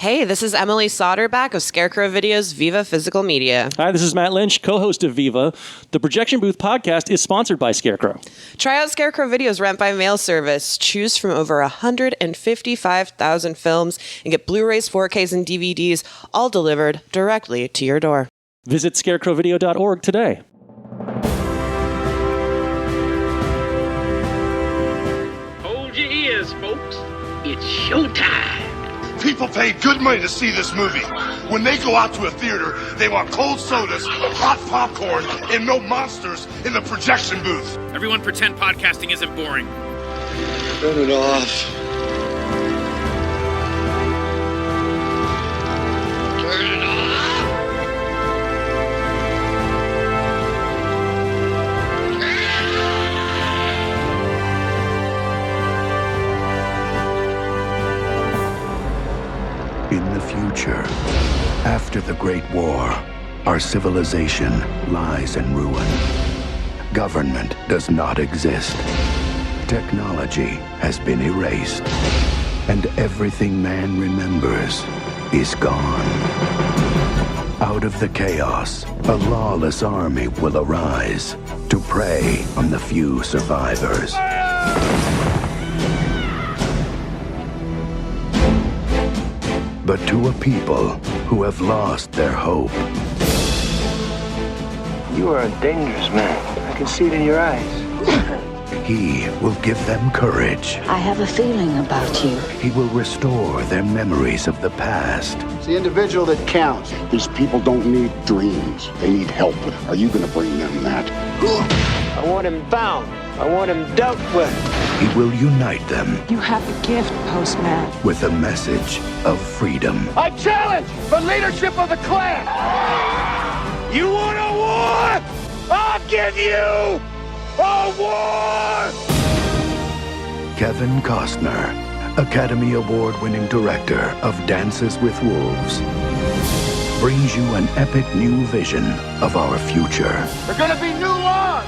Hey, this is Emily Soderback of Scarecrow Video's Viva Physical Media. Hi, this is Matt Lynch, co-host of Viva. The Projection Booth podcast is sponsored by Scarecrow. Try out Scarecrow Video's rent-by-mail service. Choose from over 155,000 films and get Blu-rays, 4Ks, and DVDs, all delivered directly to your door. Visit scarecrowvideo.org today. Hold your ears, folks. It's showtime. People pay good money to see this movie. When they go out to a theater, they want cold sodas, hot popcorn, and no monsters in the projection booth. Everyone pretend podcasting isn't boring. Turn it off. Turn it off. In the future, after the Great War, our civilization lies in ruin. Government does not exist. Technology has been erased. And everything man remembers is gone. Out of the chaos, a lawless army will arise to prey on the few survivors. But to a people who have lost their hope. You are a dangerous man. I can see it in your eyes. He will give them courage. I have a feeling about you. He will restore their memories of the past. It's the individual that counts. These people don't need dreams. They need help. Are you going to bring them that? I want him bound. I want him dealt with. He will unite them. You have a gift, Postman. With a message of freedom. I challenge the leadership of the clan. You want a war? I'll give you a war! Kevin Costner, Academy Award-winning director of Dances with Wolves, brings you an epic new vision of our future. There's gonna be new laws.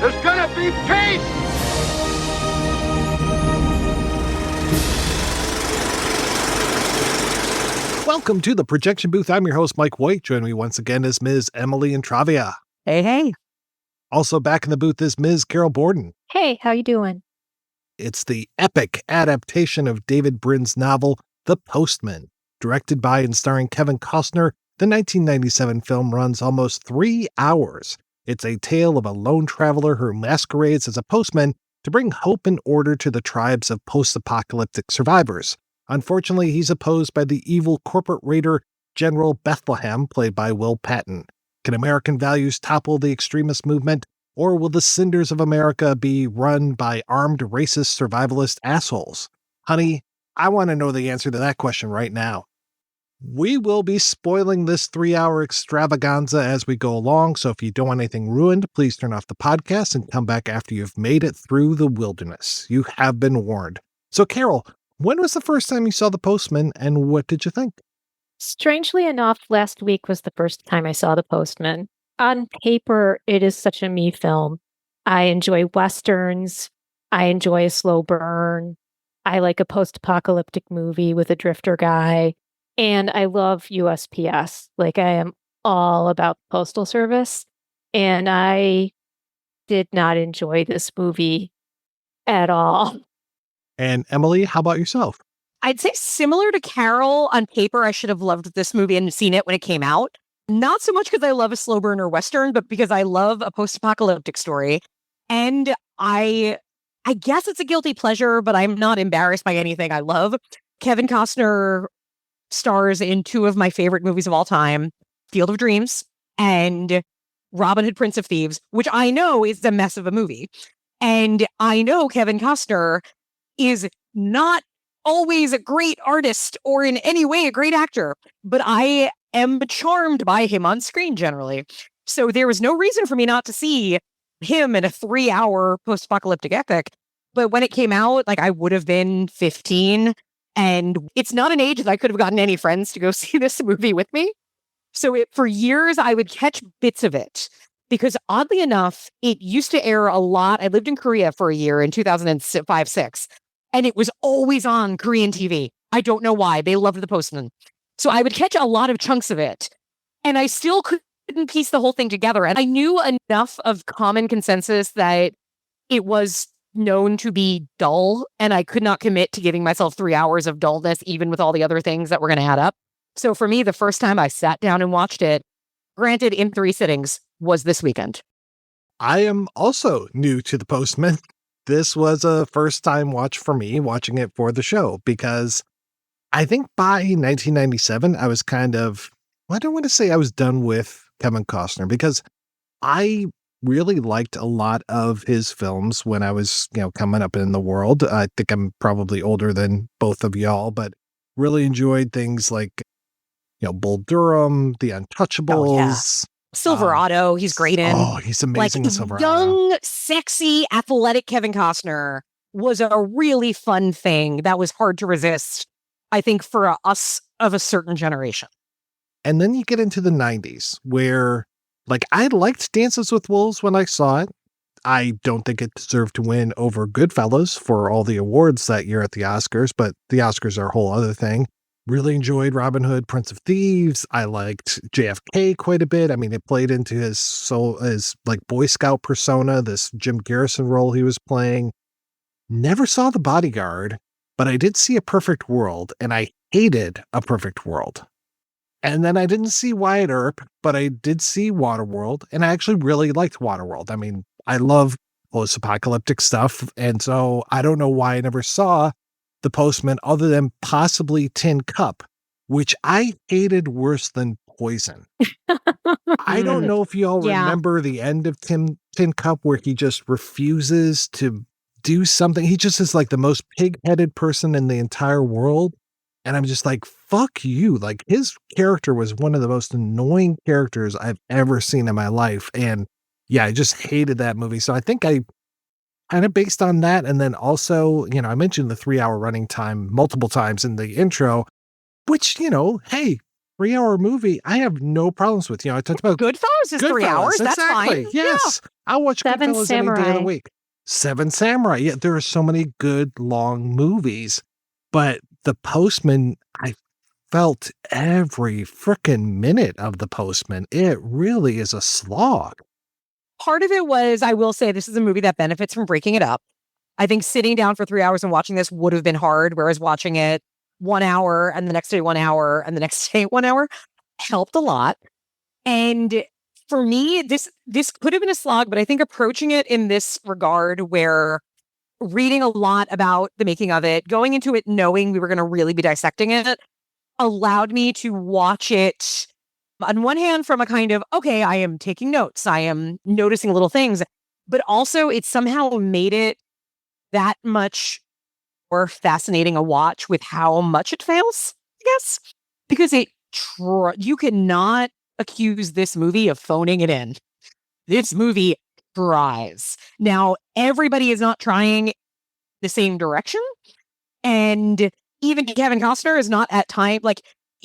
There's gonna be peace. Welcome to the Projection Booth. I'm your host, Mike White. Joining me once again is Ms. Emily Intravia. Hey. Also back in the booth is Ms. Carol Borden. Hey, how you doing? It's the epic adaptation of David Brin's novel, The Postman. Directed by and starring Kevin Costner, the 1997 film runs almost 3 hours. It's a tale of a lone traveler who masquerades as a postman to bring hope and order to the tribes of post-apocalyptic survivors. Unfortunately, he's opposed by the evil corporate raider General Bethlehem, played by Will Patton. Can American values topple the extremist movement, or will the cinders of America be run by armed racist survivalist assholes? Honey, I want to know the answer to that question right now. We will be spoiling this 3-hour extravaganza as we go along, so if you don't want anything ruined, please turn off the podcast and come back after you've made it through the wilderness. You have been warned. So, Carol, when was the first time you saw The Postman, and what did you think? Strangely enough, last week was the first time I saw The Postman. On paper, it is such a me film. I enjoy Westerns. I enjoy a slow burn. I like a post-apocalyptic movie with a drifter guy. And I love USPS. Like, I am all about the Postal Service. And I did not enjoy this movie at all. And Emily, how about yourself? I'd say similar to Carol, on paper, I should have loved this movie and seen it when it came out. Not so much because I love a slow burn or Western, but because I love a post-apocalyptic story. And I guess it's a guilty pleasure, but I'm not embarrassed by anything I love. Kevin Costner stars in 2 of my favorite movies of all time, Field of Dreams and Robin Hood, Prince of Thieves, which I know is a mess of a movie. And I know Kevin Costner is not always a great artist or in any way a great actor, but I am charmed by him on screen generally. So there was no reason for me not to see him in a 3-hour post-apocalyptic epic. But when it came out, like, I would have been 15, and it's not an age that I could have gotten any friends to go see this movie with me. So for years, I would catch bits of it because oddly enough, it used to air a lot. I lived in Korea for a year in 2005-06, and it was always on Korean TV. I don't know why. They loved the Postman. So I would catch a lot of chunks of it. And I still couldn't piece the whole thing together. And I knew enough of common consensus that it was known to be dull. And I could not commit to giving myself 3 hours of dullness, even with all the other things that were going to add up. So for me, the first time I sat down and watched it, granted in 3 sittings, was this weekend. I am also new to the Postman. This was a first-time watch for me, watching it for the show, because I think by 1997, I was kind of, I don't want to say I was done with Kevin Costner, because I really liked a lot of his films when I was, coming up in the world. I think I'm probably older than both of y'all, but really enjoyed things like, Bull Durham, The Untouchables. Oh, yeah. Silverado, he's great in. Oh, he's amazing in Silverado. Young, sexy, athletic Kevin Costner was a really fun thing that was hard to resist, I think, for us of a certain generation. And then you get into the 90s where, I liked Dances with Wolves when I saw it. I don't think it deserved to win over Goodfellas for all the awards that year at the Oscars, but the Oscars are a whole other thing. Really enjoyed Robin Hood, Prince of Thieves. I liked JFK quite a bit. I mean, it played into his Boy Scout persona, this Jim Garrison role he was playing. Never saw The Bodyguard, but I did see A Perfect World, and I hated A Perfect World. And then I didn't see Wyatt Earp, but I did see Waterworld, and I actually really liked Waterworld. I mean, I love post-apocalyptic stuff, and so I don't know why I never saw The Postman other than possibly Tin Cup, which I hated worse than Poison. I don't know if you all remember the end of Tin Cup where he just refuses to do something. He just is the most pig-headed person in the entire world. And I'm just like, fuck you. His character was one of the most annoying characters I've ever seen in my life. And yeah, I just hated that movie. So I think I kind of based on that. And then also, I mentioned the 3-hour running time multiple times in the intro, which, hey, 3-hour movie, I have no problems with. I talked about Goodfellas is 3 hours. That's exactly. Fine. Yes. Yeah. I'll watch Goodfellas any day of the week. Seven Samurai. Yeah, there are so many good long movies, but The Postman, I felt every freaking minute of The Postman. It really is a slog. Part of it was, I will say, this is a movie that benefits from breaking it up. I think sitting down for 3 hours and watching this would have been hard, whereas watching it 1 hour and the next day 1 hour and the next day 1 hour helped a lot. And for me, this could have been a slog, but I think approaching it in this regard, where reading a lot about the making of it, going into it knowing we were going to really be dissecting it, allowed me to watch it on one hand from a kind of, okay, I am taking notes, I am noticing little things, but also it somehow made it that much more fascinating a watch with how much it fails, I guess, because you cannot accuse this movie of phoning it in. This movie tries. Now, everybody is not trying the same direction, and even Kevin Costner is not at time,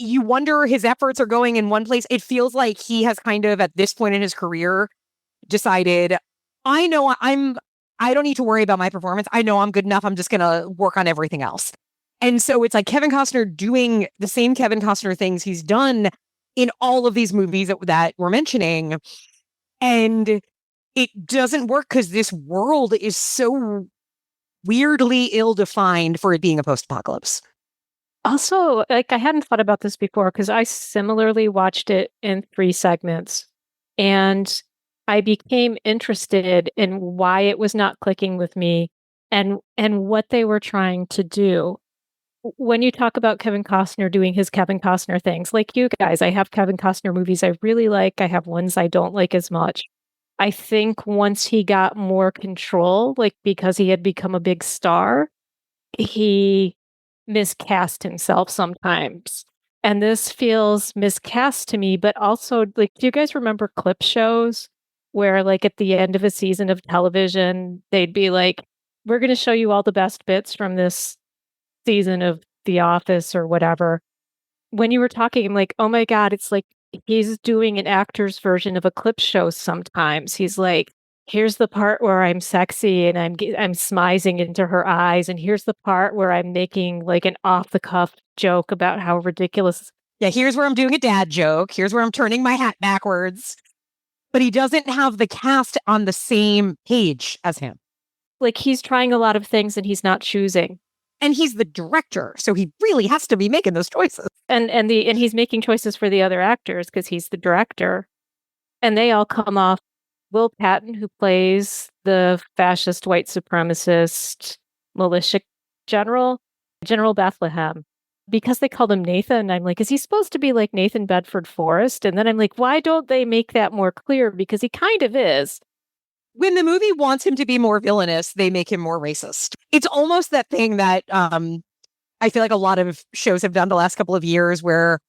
you wonder his efforts are going in one place. It feels like he has kind of, at this point in his career, decided, I know I don't need to worry about my performance. I know I'm good enough. I'm just going to work on everything else. And so it's like Kevin Costner doing the same Kevin Costner things he's done in all of these movies that we're mentioning. And it doesn't work because this world is so weirdly ill-defined for it being a post-apocalypse. Also, I hadn't thought about this before because I similarly watched it in 3 segments, and I became interested in why it was not clicking with me and what they were trying to do. When you talk about Kevin Costner doing his Kevin Costner things, like you guys, I have Kevin Costner movies I really like. I have ones I don't like as much. I think once he got more control, because he had become a big star, he miscast himself sometimes. And this feels miscast to me, but also, do you guys remember clip shows where, at the end of a season of television, they'd be like, we're going to show you all the best bits from this season of The Office or whatever. When you were talking, I'm like, oh my God, it's like he's doing an actor's version of a clip show sometimes. He's here's the part where I'm sexy and I'm smizing into her eyes, and here's the part where I'm making like an off-the-cuff joke about how ridiculous. Yeah, here's where I'm doing a dad joke. Here's where I'm turning my hat backwards. But he doesn't have the cast on the same page as him. Like, he's trying a lot of things and he's not choosing. And he's the director, so he really has to be making those choices. And he's making choices for the other actors because he's the director. And they all come off. Will Patton, who plays the fascist white supremacist militia General Bethlehem, because they called him Nathan, I'm like, is he supposed to be like Nathan Bedford Forrest? And then I'm like, why don't they make that more clear? Because he kind of is. When the movie wants him to be more villainous, they make him more racist. It's almost that thing that I feel like a lot of shows have done the last couple of years where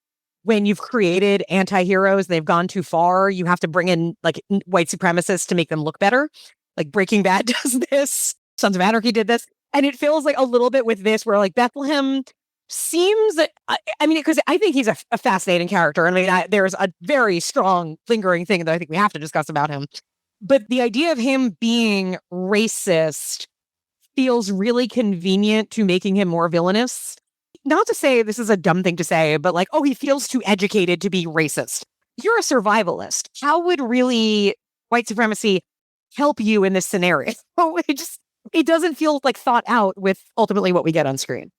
when you've created anti-heroes, they've gone too far, you have to bring in like white supremacists to make them look better. Like Breaking Bad does this. Sons of Anarchy did this. And it feels like a little bit with this where like Bethlehem seems, I mean, because I think he's a fascinating character. I mean, there's a very strong lingering thing that I think we have to discuss about him. But the idea of him being racist feels really convenient to making him more villainous. Not to say this is a dumb thing to say, but like, oh, he feels too educated to be racist. You're a survivalist. How would really white supremacy help you in this scenario? It doesn't feel like thought out with ultimately what we get on screen.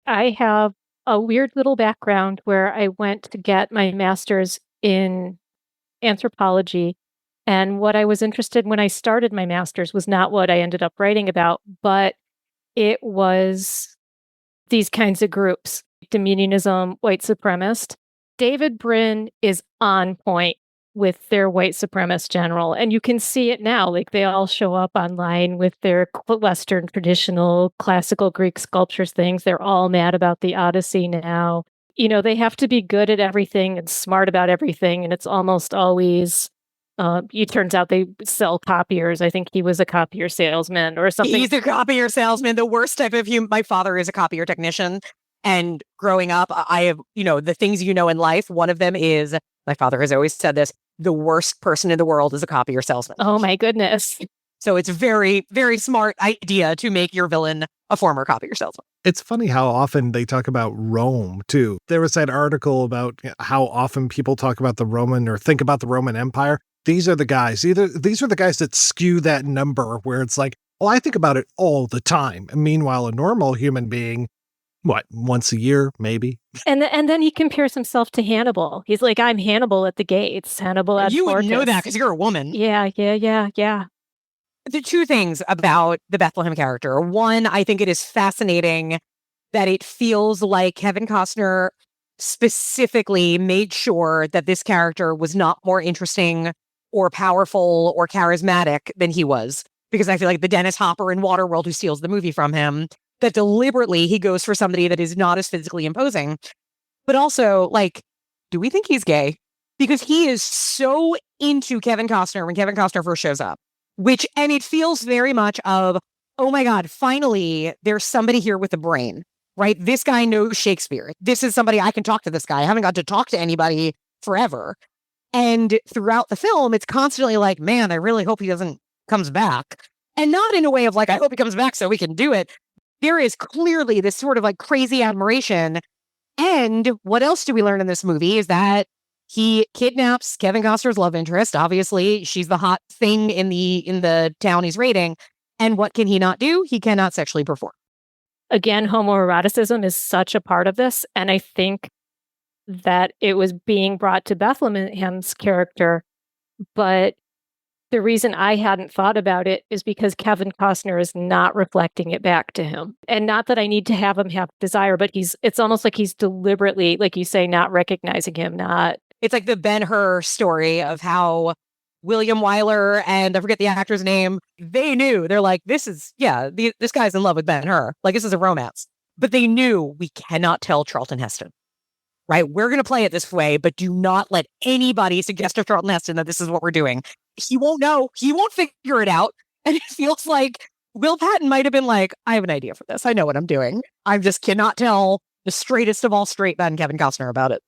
I have a weird little background where I went to get my master's in anthropology. And what I was interested in when I started my master's was not what I ended up writing about, but it was these kinds of groups, Dominionism, white supremacist. David Brin is on point with their white supremacist general. And you can see it now. Like, they all show up online with their Western traditional classical Greek sculptures things. They're all mad about the Odyssey now. You know, they have to be good at everything and smart about everything. And it's almost always, it turns out they sell copiers. I think he was a copier salesman or something. He's a copier salesman, the worst type of human. My father is a copier technician. And growing up, I have, the things you know in life. One of them is, my father has always said this, the worst person in the world is a copier salesman. Oh my goodness. So it's a very, very smart idea to make your villain a former copier salesman. It's funny how often they talk about Rome, too. There was that article about how often people talk about the Roman or think about the Roman Empire. These are the guys. These are the guys that skew that number where it's like, oh, I think about it all the time. And meanwhile, a normal human being, once a year, maybe? And then he compares himself to Hannibal. He's like, I'm Hannibal at the gates, Hannibal at You would Fortress. know that because you're a woman. Yeah. The two things about the Bethlehem character. One, I think it is fascinating that it feels like Kevin Costner specifically made sure that this character was not more interesting or powerful or charismatic than he was. Because I feel like the Dennis Hopper in Waterworld who steals the movie from him, that deliberately he goes for somebody that is not as physically imposing. But also, like, do we think he's gay? Because he is so into Kevin Costner when Kevin Costner first shows up. And it feels very much of, oh my God, finally, there's somebody here with a brain, right? This guy knows Shakespeare. This is somebody I can talk to this guy. I haven't got to talk to anybody forever. And throughout the film, it's constantly like, man, I really hope he comes back. And not in a way of like, I hope he comes back so we can do it. There is clearly this sort of like crazy admiration. And what else do we learn in this movie is that he kidnaps Kevin Costner's love interest. Obviously, she's the hot thing in the town he's raiding. And what can he not do? He cannot sexually perform. Again, homoeroticism is such a part of this. And I think that it was being brought to Bethlehem's character. But the reason I hadn't thought about it is because Kevin Costner is not reflecting it back to him. And not that I need to have him have desire, but it's almost like he's deliberately, like you say, not recognizing him, not. It's like the Ben-Hur story of how William Wyler and I forget the actor's name, they knew. They're like, this guy's in love with Ben-Hur. Like, this is a romance. But they knew we cannot tell Charlton Heston, right? We're going to play it this way, but do not let anybody suggest to Charlton Heston that this is what we're doing. He won't know. He won't figure it out. And it feels like Will Patton might have been like, I have an idea for this. I know what I'm doing. I just cannot tell the straightest of all straight men, Kevin Costner, about it.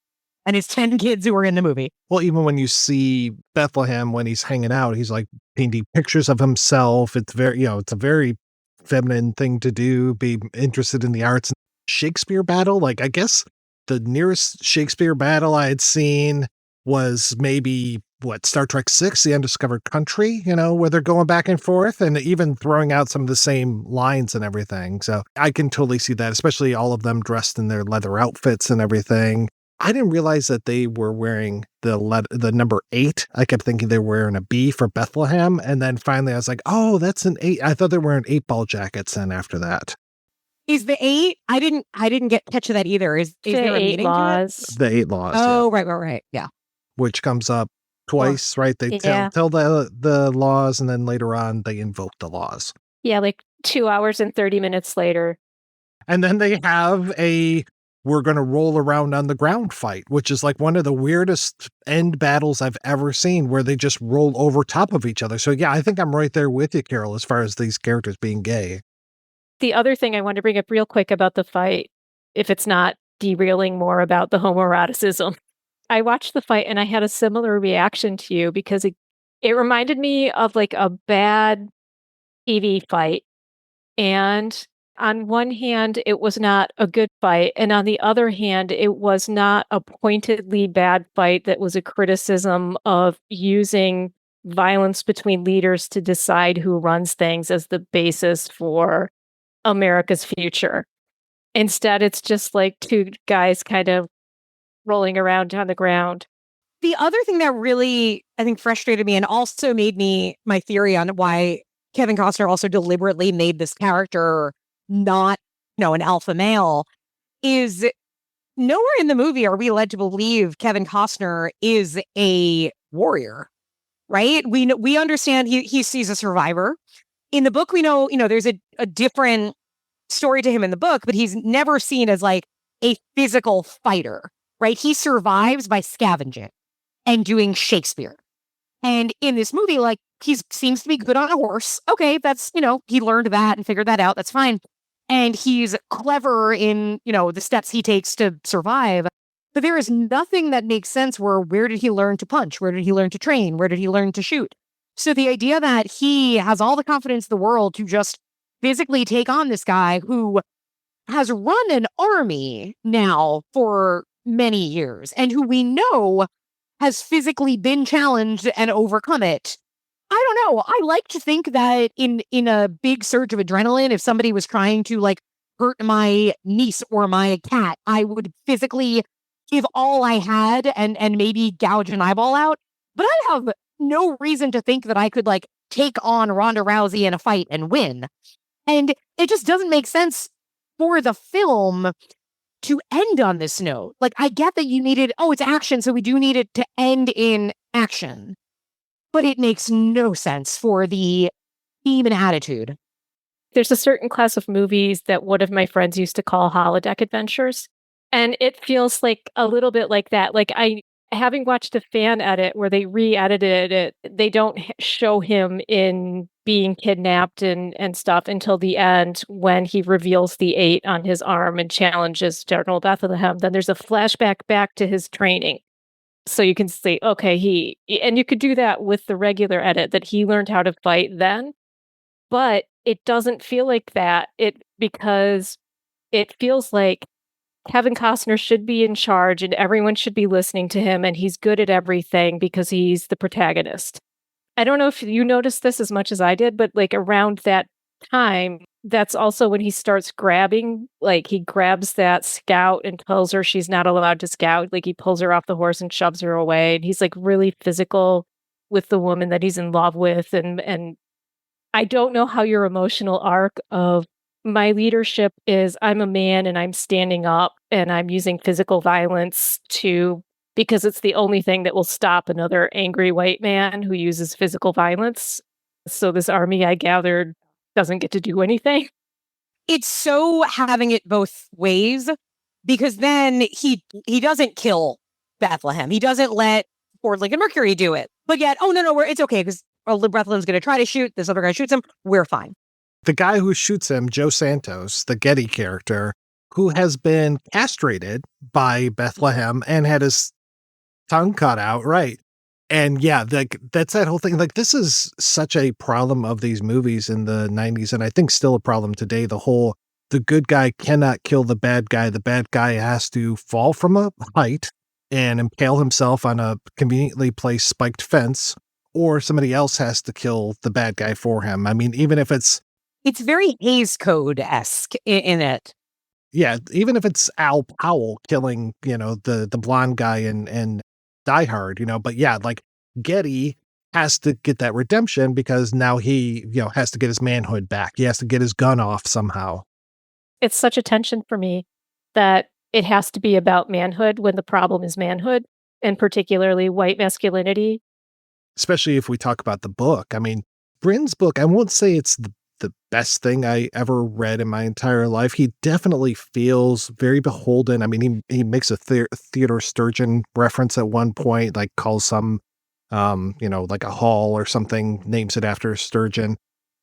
and his 10 kids who are in the movie. Well, even when you see Bethlehem, when he's hanging out, he's like painting pictures of himself. It's very, it's a very feminine thing to do, be interested in the arts. Shakespeare battle, like I guess the nearest Shakespeare battle I had seen was maybe Star Trek 6, The Undiscovered Country, where they're going back and forth and even throwing out some of the same lines and everything. So I can totally see that, especially all of them dressed in their leather outfits and everything. I didn't realize that they were wearing the number 8. I kept thinking they were wearing a B for Bethlehem. And then finally I was like, oh, that's an 8. I thought they were wearing 8-ball jackets then after that. Is the 8? I didn't get catch of that either. Is there a meaning to it? The 8 laws. Oh, yeah. Right. Yeah. Which comes up twice, right? They tell the laws, and then later on they invoke the laws. Yeah, like 2 hours and 30 minutes later. And then they have we're going to roll around on the ground fight, which is like one of the weirdest end battles I've ever seen, where they just roll over top of each other. So yeah, I think I'm right there with you, Carol, as far as these characters being gay. The other thing I want to bring up real quick about the fight, if it's not derailing more about the homoeroticism, I watched the fight and I had a similar reaction to you because it reminded me of like a bad TV fight. And on one hand, it was not a good fight. And on the other hand, it was not a pointedly bad fight that was a criticism of using violence between leaders to decide who runs things as the basis for America's future. Instead, it's just like two guys kind of rolling around on the ground. The other thing that really, I think, frustrated me and also made me my theory on why Kevin Costner also deliberately made this character not, an alpha male is nowhere in the movie are we led to believe Kevin Costner is a warrior, right? We understand he's a survivor. In the book, we know, there's a different story to him in the book, but he's never seen as like a physical fighter, right? He survives by scavenging and doing Shakespeare. And in this movie, like, he seems to be good on a horse. Okay, that's, he learned that and figured that out. That's fine. And he's clever in, the steps he takes to survive. But there is nothing that makes sense where did he learn to punch? Where did he learn to train? Where did he learn to shoot? So the idea that he has all the confidence in the world to just physically take on this guy who has run an army now for many years and who we know has physically been challenged and overcome it. I don't know. I like to think that in a big surge of adrenaline, if somebody was trying to like hurt my niece or my cat, I would physically give all I had and maybe gouge an eyeball out. But I have no reason to think that I could like take on Ronda Rousey in a fight and win. And it just doesn't make sense for the film to end on this note. Like, I get that you needed, it's action, so we do need it to end in action. But it makes no sense for the theme and attitude. There's a certain class of movies that one of my friends used to call holodeck adventures. And it feels like a little bit like that. Like, having watched a fan edit where they re-edited it, they don't show him in being kidnapped and stuff until the end when he reveals the 8 on his arm and challenges General Bethlehem. Then there's a flashback back to his training. So you can say, okay, and you could do that with the regular edit, that he learned how to fight then. But it doesn't feel like that because it feels like Kevin Costner should be in charge and everyone should be listening to him and he's good at everything because he's the protagonist. I don't know if you noticed this as much as I did, but like around that time, that's also when he starts grabbing, like he grabs that scout and tells her she's not allowed to scout. Like he pulls her off the horse and shoves her away. And he's like really physical with the woman that he's in love with. And I don't know how your emotional arc of my leadership is I'm a man and I'm standing up and I'm using physical violence because it's the only thing that will stop another angry white man who uses physical violence. So this army I gathered doesn't get to do anything. It's so having it both ways, because then he doesn't kill Bethlehem. He doesn't let Ford Lincoln Mercury do it. But yet, it's okay because Bethlehem's going to try to shoot. This other guy shoots him. We're fine. The guy who shoots him, Joe Santos, the Getty character, who has been castrated by Bethlehem and had his tongue cut out, right? And yeah, that's that whole thing. Like, this is such a problem of these movies in the 90s, and I think still a problem today. The good guy cannot kill the bad guy. The bad guy has to fall from a height and impale himself on a conveniently placed spiked fence, or somebody else has to kill the bad guy for him. I mean, even if it's very Hays Code-esque in it. Yeah, even if it's Al Powell killing, the blonde guy in Die Hard, but yeah, like Getty has to get that redemption because now he, has to get his manhood back. He has to get his gun off somehow. It's such a tension for me that it has to be about manhood when the problem is manhood, and particularly white masculinity. Especially if we talk about the book. I mean, Brin's book, I won't say it's the best thing I ever read in my entire life. He definitely feels very beholden. I mean, he makes a Theodore Sturgeon reference at one point, like calls some, like a hall or something, names it after Sturgeon.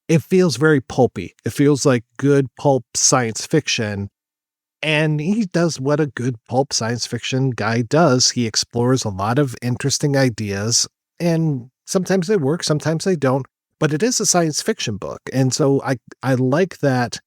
It feels very pulpy. It feels like good pulp science fiction. And he does what a good pulp science fiction guy does. He explores a lot of interesting ideas, and sometimes they work, sometimes they don't. But it is a science fiction book. And so I like that,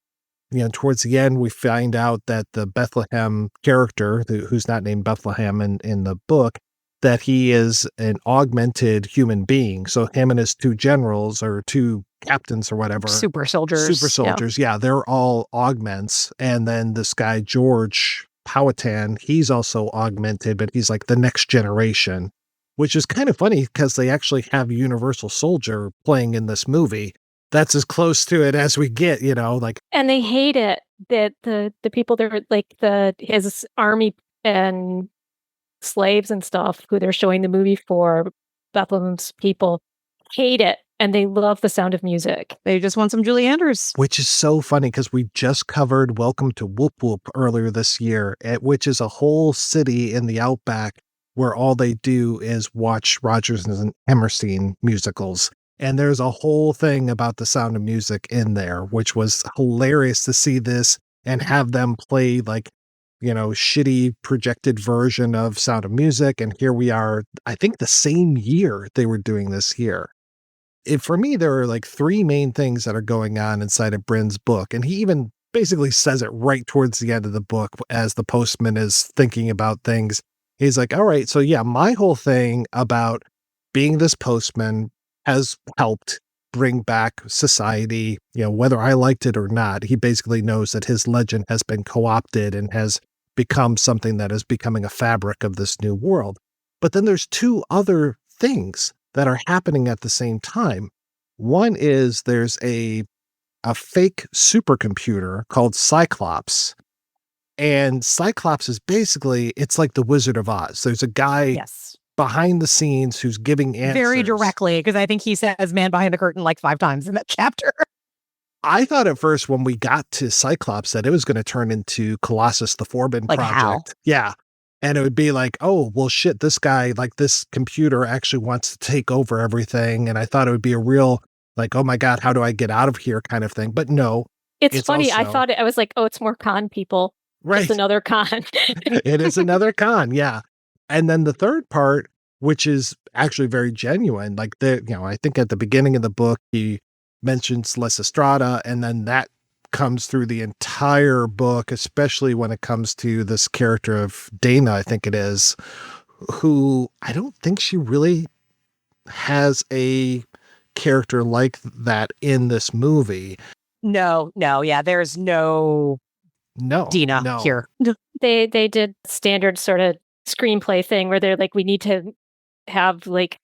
towards the end, we find out that the Bethlehem character, who's not named Bethlehem in the book, that he is an augmented human being. So him and his two generals or two captains or whatever. Super soldiers. Yeah, they're all augments. And then this guy, George Powhatan, he's also augmented, but he's like the next generation. Which is kind of funny because they actually have Universal Soldier playing in this movie. That's as close to it as we get, like. And they hate it that the people that are like his army and slaves and stuff who they're showing the movie for, Bethlehem's people, hate it. And they love the Sound of Music. They just want some Julie Andrews. Which is so funny because we just covered Welcome to Whoop Whoop earlier this year, which is a whole city in the Outback where all they do is watch Rodgers and Hammerstein musicals. And there's a whole thing about the Sound of Music in there, which was hilarious to see this and have them play like, shitty projected version of Sound of Music. And here we are, I think the same year they were doing this here. For me, there are like three main things that are going on inside of Brin's book. And he even basically says it right towards the end of the book as the postman is thinking about things. He's like, all right, so yeah, my whole thing about being this postman has helped bring back society, whether I liked it or not. He basically knows that his legend has been co-opted and has become something that is becoming a fabric of this new world. But then there's two other things that are happening at the same time. One is there's a fake supercomputer called Cyclops. And Cyclops is basically, it's like the Wizard of Oz. There's a guy behind the scenes who's giving answers. Very directly, because I think he says man behind the curtain like 5 times in that chapter. I thought at first when we got to Cyclops that it was going to turn into Colossus the Forbin like Project. How? Yeah. And it would be like, oh, well, shit, this guy, like this computer actually wants to take over everything. And I thought it would be a real, like, oh my God, how do I get out of here kind of thing. But no. It's funny. I thought I was like, oh, it's more con people. Right. It's another con. It is another con, yeah. And then the third part, which is actually very genuine, like I think at the beginning of the book, he mentions Lysistrata, and then that comes through the entire book, especially when it comes to this character of Dana, I think it is, who I don't think she really has a character like that in this movie. No, yeah, there's no Dina here. They did standard sort of screenplay thing where they're like, we need to have like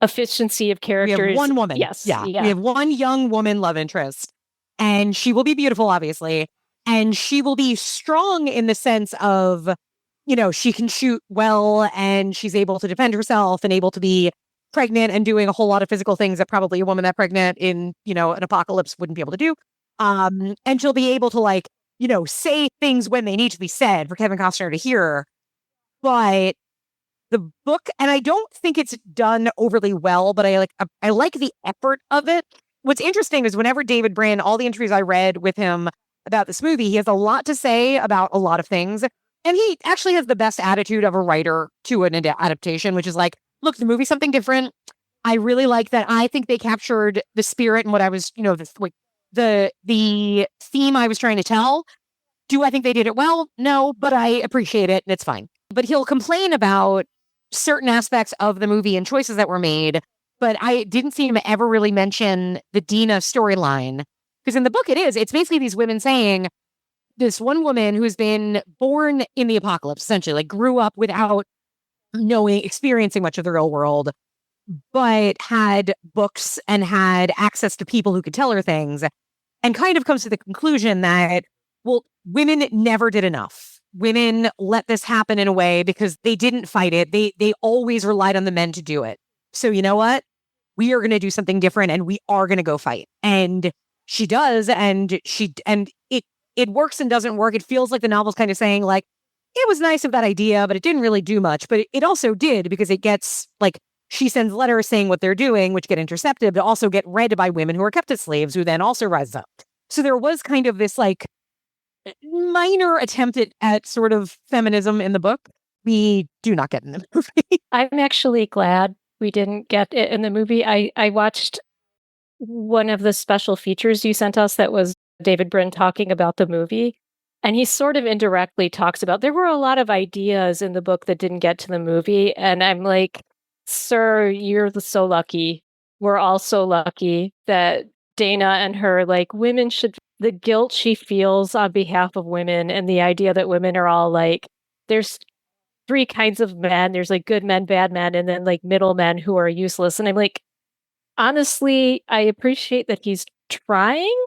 efficiency of characters. We have one woman. Yes. Yeah. We have one young woman love interest, and she will be beautiful, obviously. And she will be strong in the sense of, she can shoot well and she's able to defend herself and able to be pregnant and doing a whole lot of physical things that probably a woman that pregnant in, an apocalypse wouldn't be able to do. And she'll be able to say things when they need to be said for Kevin Costner to hear. But the book, and I don't think it's done overly well, but I like the effort of it. What's interesting is whenever David Brin, all the interviews I read with him about this movie. He has a lot to say about a lot of things. And he actually has the best attitude of a writer to an adaptation, which is like, look, the movie's something different. I really like that. I think they captured the spirit and what I was, the theme I was trying to tell. Do I think they did it well? No, but I appreciate it and it's fine. But he'll complain about certain aspects of the movie and choices that were made. But I didn't see him ever really mention the Dina storyline. Because in the book it's basically these women saying, this one woman who's been born in the apocalypse, essentially, like grew up without experiencing much of the real world, but had books and had access to people who could tell her things, and kind of comes to the conclusion that, well, women never did enough. Women let this happen in a way because they didn't fight it. They always relied on the men to do it. So you know what? We are going to do something different and we are going to go fight. And she does. And it works and doesn't work. It feels like the novel's kind of saying like, it was nice of that idea, but it didn't really do much. But it also did, because it gets like, she sends letters saying what they're doing, which get intercepted, but also get read by women who are kept as slaves, who then also rise up. So there was kind of this like minor attempt at sort of feminism in the book. We do not get in the movie. I'm actually glad we didn't get it in the movie. I watched one of the special features you sent us that was David Brin talking about the movie. And he sort of indirectly talks about, there were a lot of ideas in the book that didn't get to the movie. And I'm like, sir, you're so lucky. We're all so lucky that Dana and her, like, women should, the guilt she feels on behalf of women and the idea that women are all like, there's 3 kinds of men. There's like good men, bad men, and then like middle men who are useless. And I'm like, honestly, I appreciate that he's trying,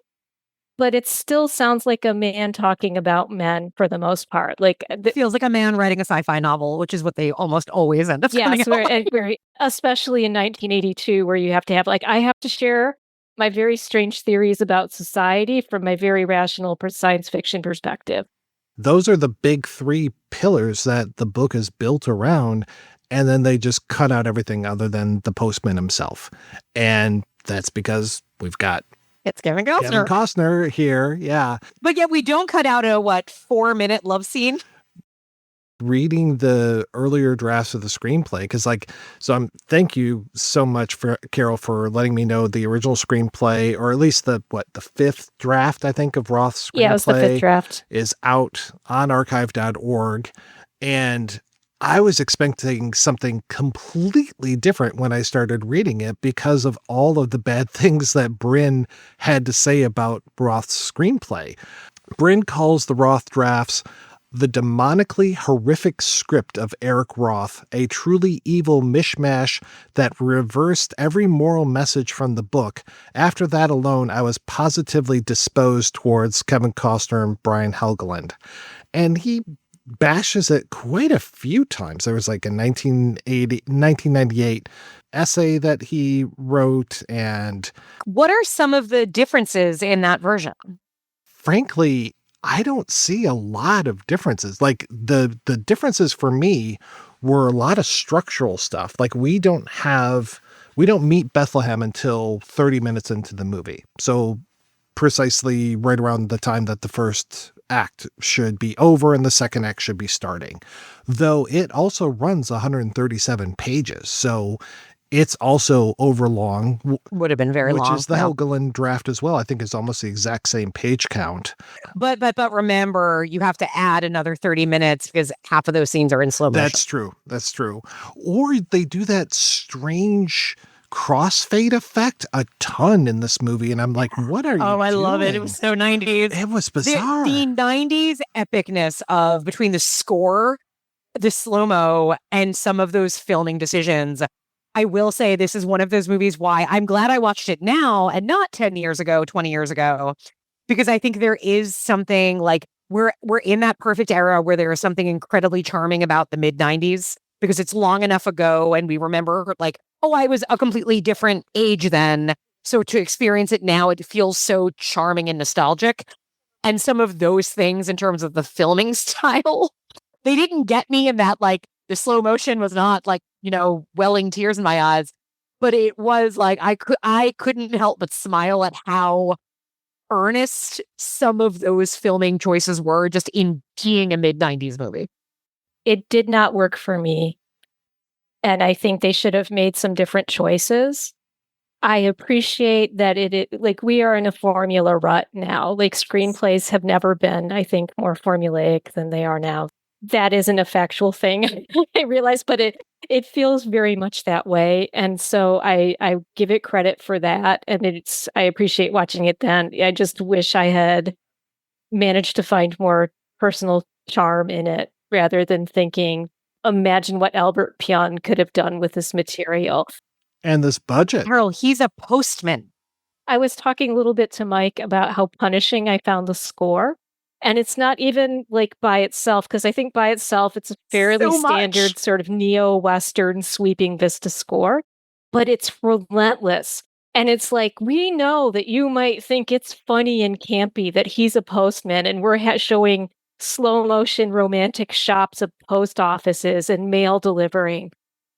but it still sounds like a man talking about men for the most part. Like, it feels like a man writing a sci-fi novel, which is what they almost always end up doing. Especially in 1982, where you have to have, like, I have to share my very strange theories about society from my very rational science fiction perspective. Those are the big 3 pillars that the book is built around. And then they just cut out everything other than the postman himself. And that's because we've got it's Kevin Costner here, yeah. But yet we don't cut out a 4-minute love scene. Reading the earlier drafts of the screenplay, because thank you so much for Carol for letting me know the original screenplay, or at least the 5th draft, I think, of Roth's screenplay. Yeah, it was the 5th draft. Is out on archive.org, and I was expecting something completely different when I started reading it because of all of the bad things that Brin had to say about Roth's screenplay. Brin calls the Roth drafts the demonically horrific script of Eric Roth, a truly evil mishmash that reversed every moral message from the book. After that alone, I was positively disposed towards Kevin Costner and Brian Helgeland. And he bashes it quite a few times. There was like a 1998 essay that he wrote. And what are some of the differences in that version? Frankly, I don't see a lot of differences. Like the differences for me were a lot of structural stuff. Like we don't meet Bethlehem until 30 minutes into the movie. So precisely right around the time that the first act should be over and the second act should be starting. Though it also runs 137 pages. So it's also overlong. Would have been very long. Which is the Helgeland draft as well. I think it's almost the exact same page count. But remember, you have to add another 30 minutes because half of those scenes are in slow motion. That's true. Or they do that strange crossfade effect a ton in this movie, and I'm like, what are you doing? I love it. It was so 90s. It was bizarre. The 90s epicness of between the score, the slow-mo, and some of those filming decisions. I will say this is one of those movies why I'm glad I watched it now and not 10 years ago, 20 years ago, because I think there is something like we're in that perfect era where there is something incredibly charming about the mid-90s because it's long enough ago and we remember like, oh, I was a completely different age then. So to experience it now, it feels so charming and nostalgic. And some of those things in terms of the filming style, they didn't get me in that, like, the slow motion was not like, welling tears in my eyes, but it was like, I couldn't help but smile at how earnest some of those filming choices were just in being a mid-90s movie. It did not work for me. And I think they should have made some different choices. I appreciate that like we are in a formula rut now. Like screenplays have never been, I think, more formulaic than they are now. That isn't a factual thing, I realize, but it feels very much that way. And so I give it credit for that. And I appreciate watching it then. I just wish I had managed to find more personal charm in it rather than thinking, imagine what Albert Pion could have done with this material. And this budget. Carol, he's a postman. I was talking a little bit to Mike about how punishing I found the score. And it's not even like by itself, because I think by itself, it's a fairly standard sort of neo-Western sweeping vista score, but it's relentless. And it's like, we know that you might think it's funny and campy that he's a postman, and we're showing slow motion romantic shops of post offices and mail delivering.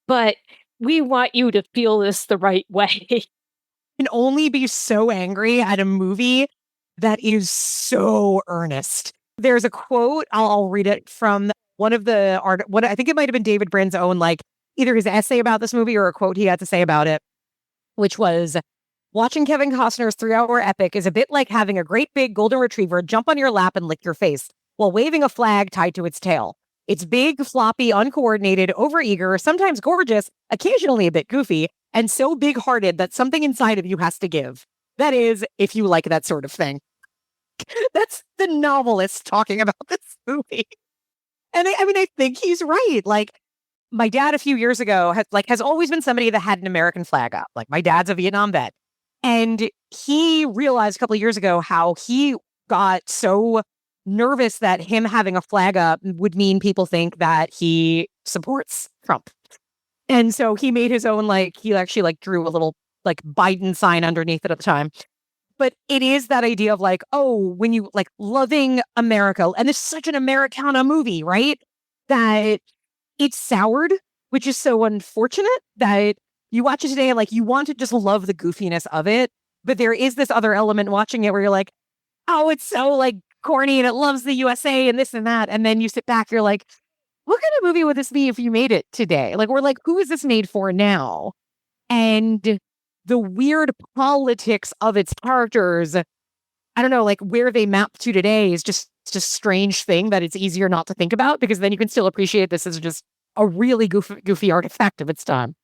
But we want you to feel this the right way. Can only be so angry at a movie that is so earnest. There's a quote, I'll read it from one of the I think it might have been David Brin's own, like either his essay about this movie or a quote he had to say about it, which was, watching Kevin Costner's 3-hour epic is a bit like having a great big golden retriever jump on your lap and lick your face while waving a flag tied to its tail. It's big, floppy, uncoordinated, overeager, sometimes gorgeous, occasionally a bit goofy, and so big-hearted that something inside of you has to give. That is, if you like that sort of thing. That's the novelist talking about this movie. And I think he's right. Like, my dad a few years ago has always been somebody that had an American flag up. Like, my dad's a Vietnam vet. And he realized a couple of years ago how he got so nervous that him having a flag up would mean people think that he supports Trump. And so he made his own, he actually drew a little Biden sign underneath it at the time. But it is that idea of when you loving America, and it's such an Americana movie, right? That it's soured, which is so unfortunate that you watch it today and you want to just love the goofiness of it. But there is this other element watching it where you're like, oh, it's so corny and it loves the USA and this and that. And then you sit back, you're like, what kind of movie would this be if you made it today? Who is this made for now? And the weird politics of its characters, I don't know, where they map to today is just a strange thing that it's easier not to think about, because then you can still appreciate this as just a really goofy artifact of its time.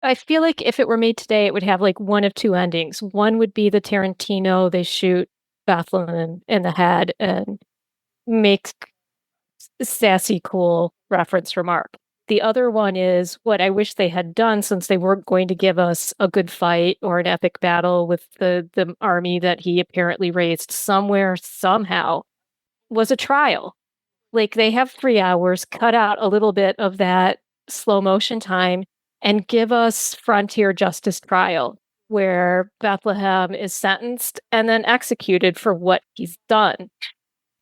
I feel like if it were made today, it would have one of two endings. One would be the Tarantino, they shoot Bethlehem in the head and make sassy, cool reference remark. The other one is what I wish they had done, since they weren't going to give us a good fight or an epic battle with the army that he apparently raised somewhere, somehow, was a trial. They have 3 hours, cut out a little bit of that slow motion time, and give us frontier justice trial, where Bethlehem is sentenced and then executed for what he's done.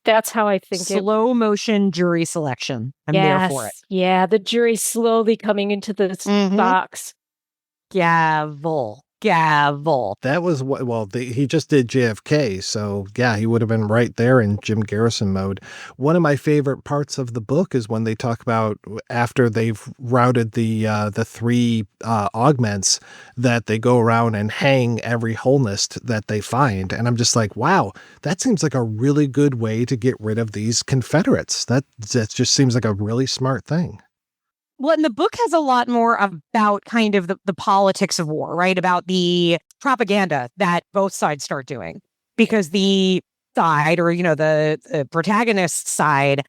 That's how I think slow motion jury selection. I'm there for it. Yeah, the jury slowly coming into this box. Gavel. That was he just did JFK, so yeah, he would have been right there in Jim Garrison mode. One of my favorite parts of the book is when they talk about after they've routed the 3 augments, that they go around and hang every Holnist that they find, and I'm just like, wow, that seems like a really good way to get rid of these Confederates. That just seems like a really smart thing. Well, and the book has a lot more about kind of the politics of war, right? About the propaganda that both sides start doing. Because the side, or, the protagonist side,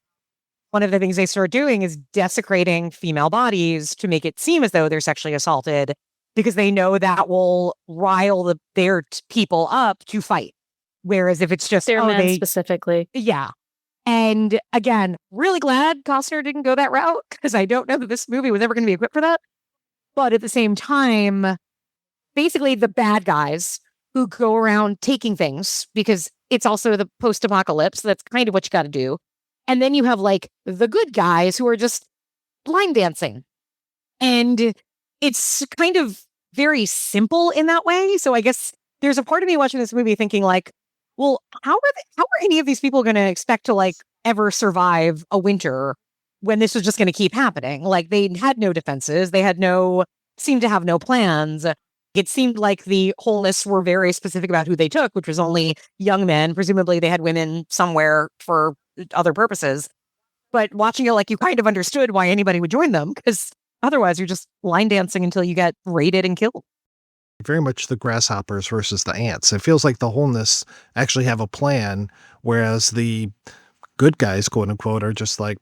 one of the things they start doing is desecrating female bodies to make it seem as though they're sexually assaulted, because they know that will rile their people up to fight. Whereas if it's just their men specifically. Yeah. And again, really glad Costner didn't go that route, because I don't know that this movie was ever going to be equipped for that. But at the same time, basically the bad guys who go around taking things, because it's also the post-apocalypse, that's kind of what you got to do. And then you have the good guys who are just line dancing. And it's kind of very simple in that way. So I guess there's a part of me watching this movie thinking well, how are any of these people going to expect to like ever survive a winter when this was just going to keep happening? Like they had no defenses. They seemed to have no plans. It seemed like the Holnists were very specific about who they took, which was only young men. Presumably they had women somewhere for other purposes. But watching it, like you kind of understood why anybody would join them, because otherwise you're just line dancing until you get raided and killed. Very much the grasshoppers versus the ants. It feels like the Holnists actually have a plan, whereas the good guys, quote unquote, are just like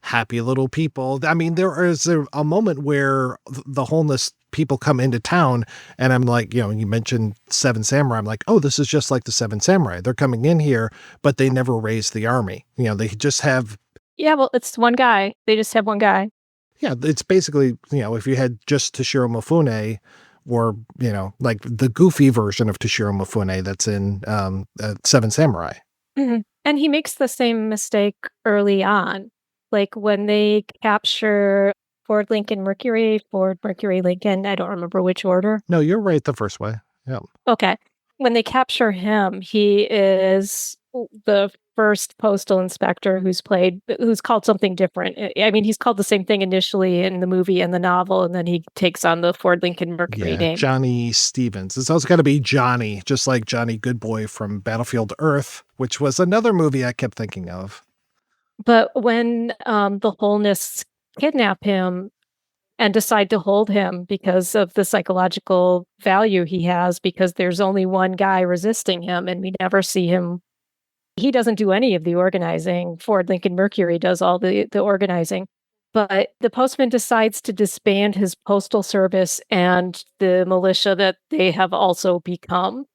happy little people. I mean, there is a moment where the Holnist people come into town, and I'm like, you mentioned Seven Samurai. I'm like, oh, this is just like the Seven Samurai. They're coming in here, but they never raise the army. They just have. Yeah, well, it's one guy. They just have one guy. Yeah, it's basically, if you had just Toshiro Mifune, or, like the goofy version of Toshiro Mifune that's in Seven Samurai. Mm-hmm. And he makes the same mistake early on. Like when they capture Ford Mercury Lincoln, I don't remember which order. No, you're right the first way. Yeah. Okay. When they capture him, he is the first postal inspector who's called something different. I mean, he's called the same thing initially in the movie and the novel, and then he takes on the Ford Lincoln Mercury name. Johnny Stevens. It's also got to be Johnny, just like Johnny Goodboy from Battlefield Earth, which was another movie I kept thinking of. But when the Holnists kidnap him and decide to hold him because of the psychological value he has, because there's only one guy resisting him and we never see him. He doesn't do any of the organizing. Ford Lincoln Mercury does all the organizing. But the postman decides to disband his postal service and the militia that they have also become.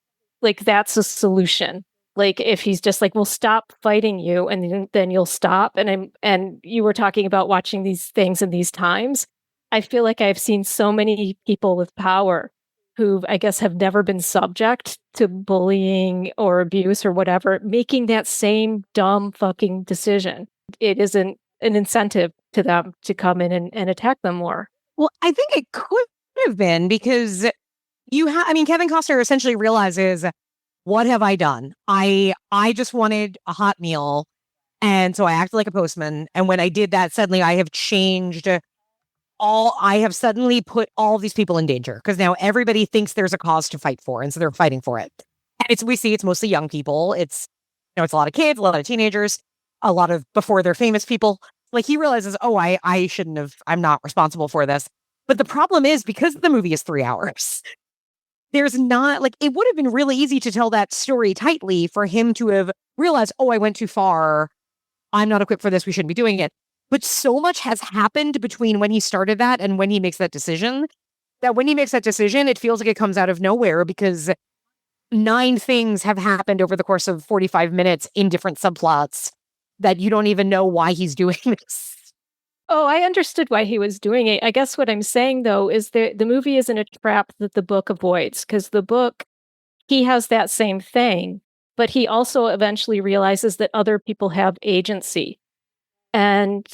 Like, that's a solution. Like, if he's just like, we'll stop fighting you and then you'll stop. And you were talking about watching these things in these times. I feel like I've seen so many people with power who I guess have never been subject to bullying or abuse or whatever, making that same dumb fucking decision. It isn't an incentive to them to come in and attack them more. Well, I think it could have been because Kevin Costner essentially realizes, what have I done? I just wanted a hot meal. And so I acted like a postman. And when I did that, suddenly I have suddenly put all these people in danger because now everybody thinks there's a cause to fight for. And so they're fighting for it. And we see it's mostly young people. It's a lot of kids, a lot of teenagers, a lot of before they're famous people. Like he realizes, I shouldn't have, I'm not responsible for this. But the problem is because the movie is 3 hours, there's not it would have been really easy to tell that story tightly for him to have realized, I went too far. I'm not equipped for this. We shouldn't be doing it. But so much has happened between when he started that and when he makes that decision, it feels like it comes out of nowhere because 9 things have happened over the course of 45 minutes in different subplots that you don't even know why he's doing this. Oh, I understood why he was doing it. I guess what I'm saying, though, is the movie isn't a trap that the book avoids because the book, he has that same thing, but he also eventually realizes that other people have agency. And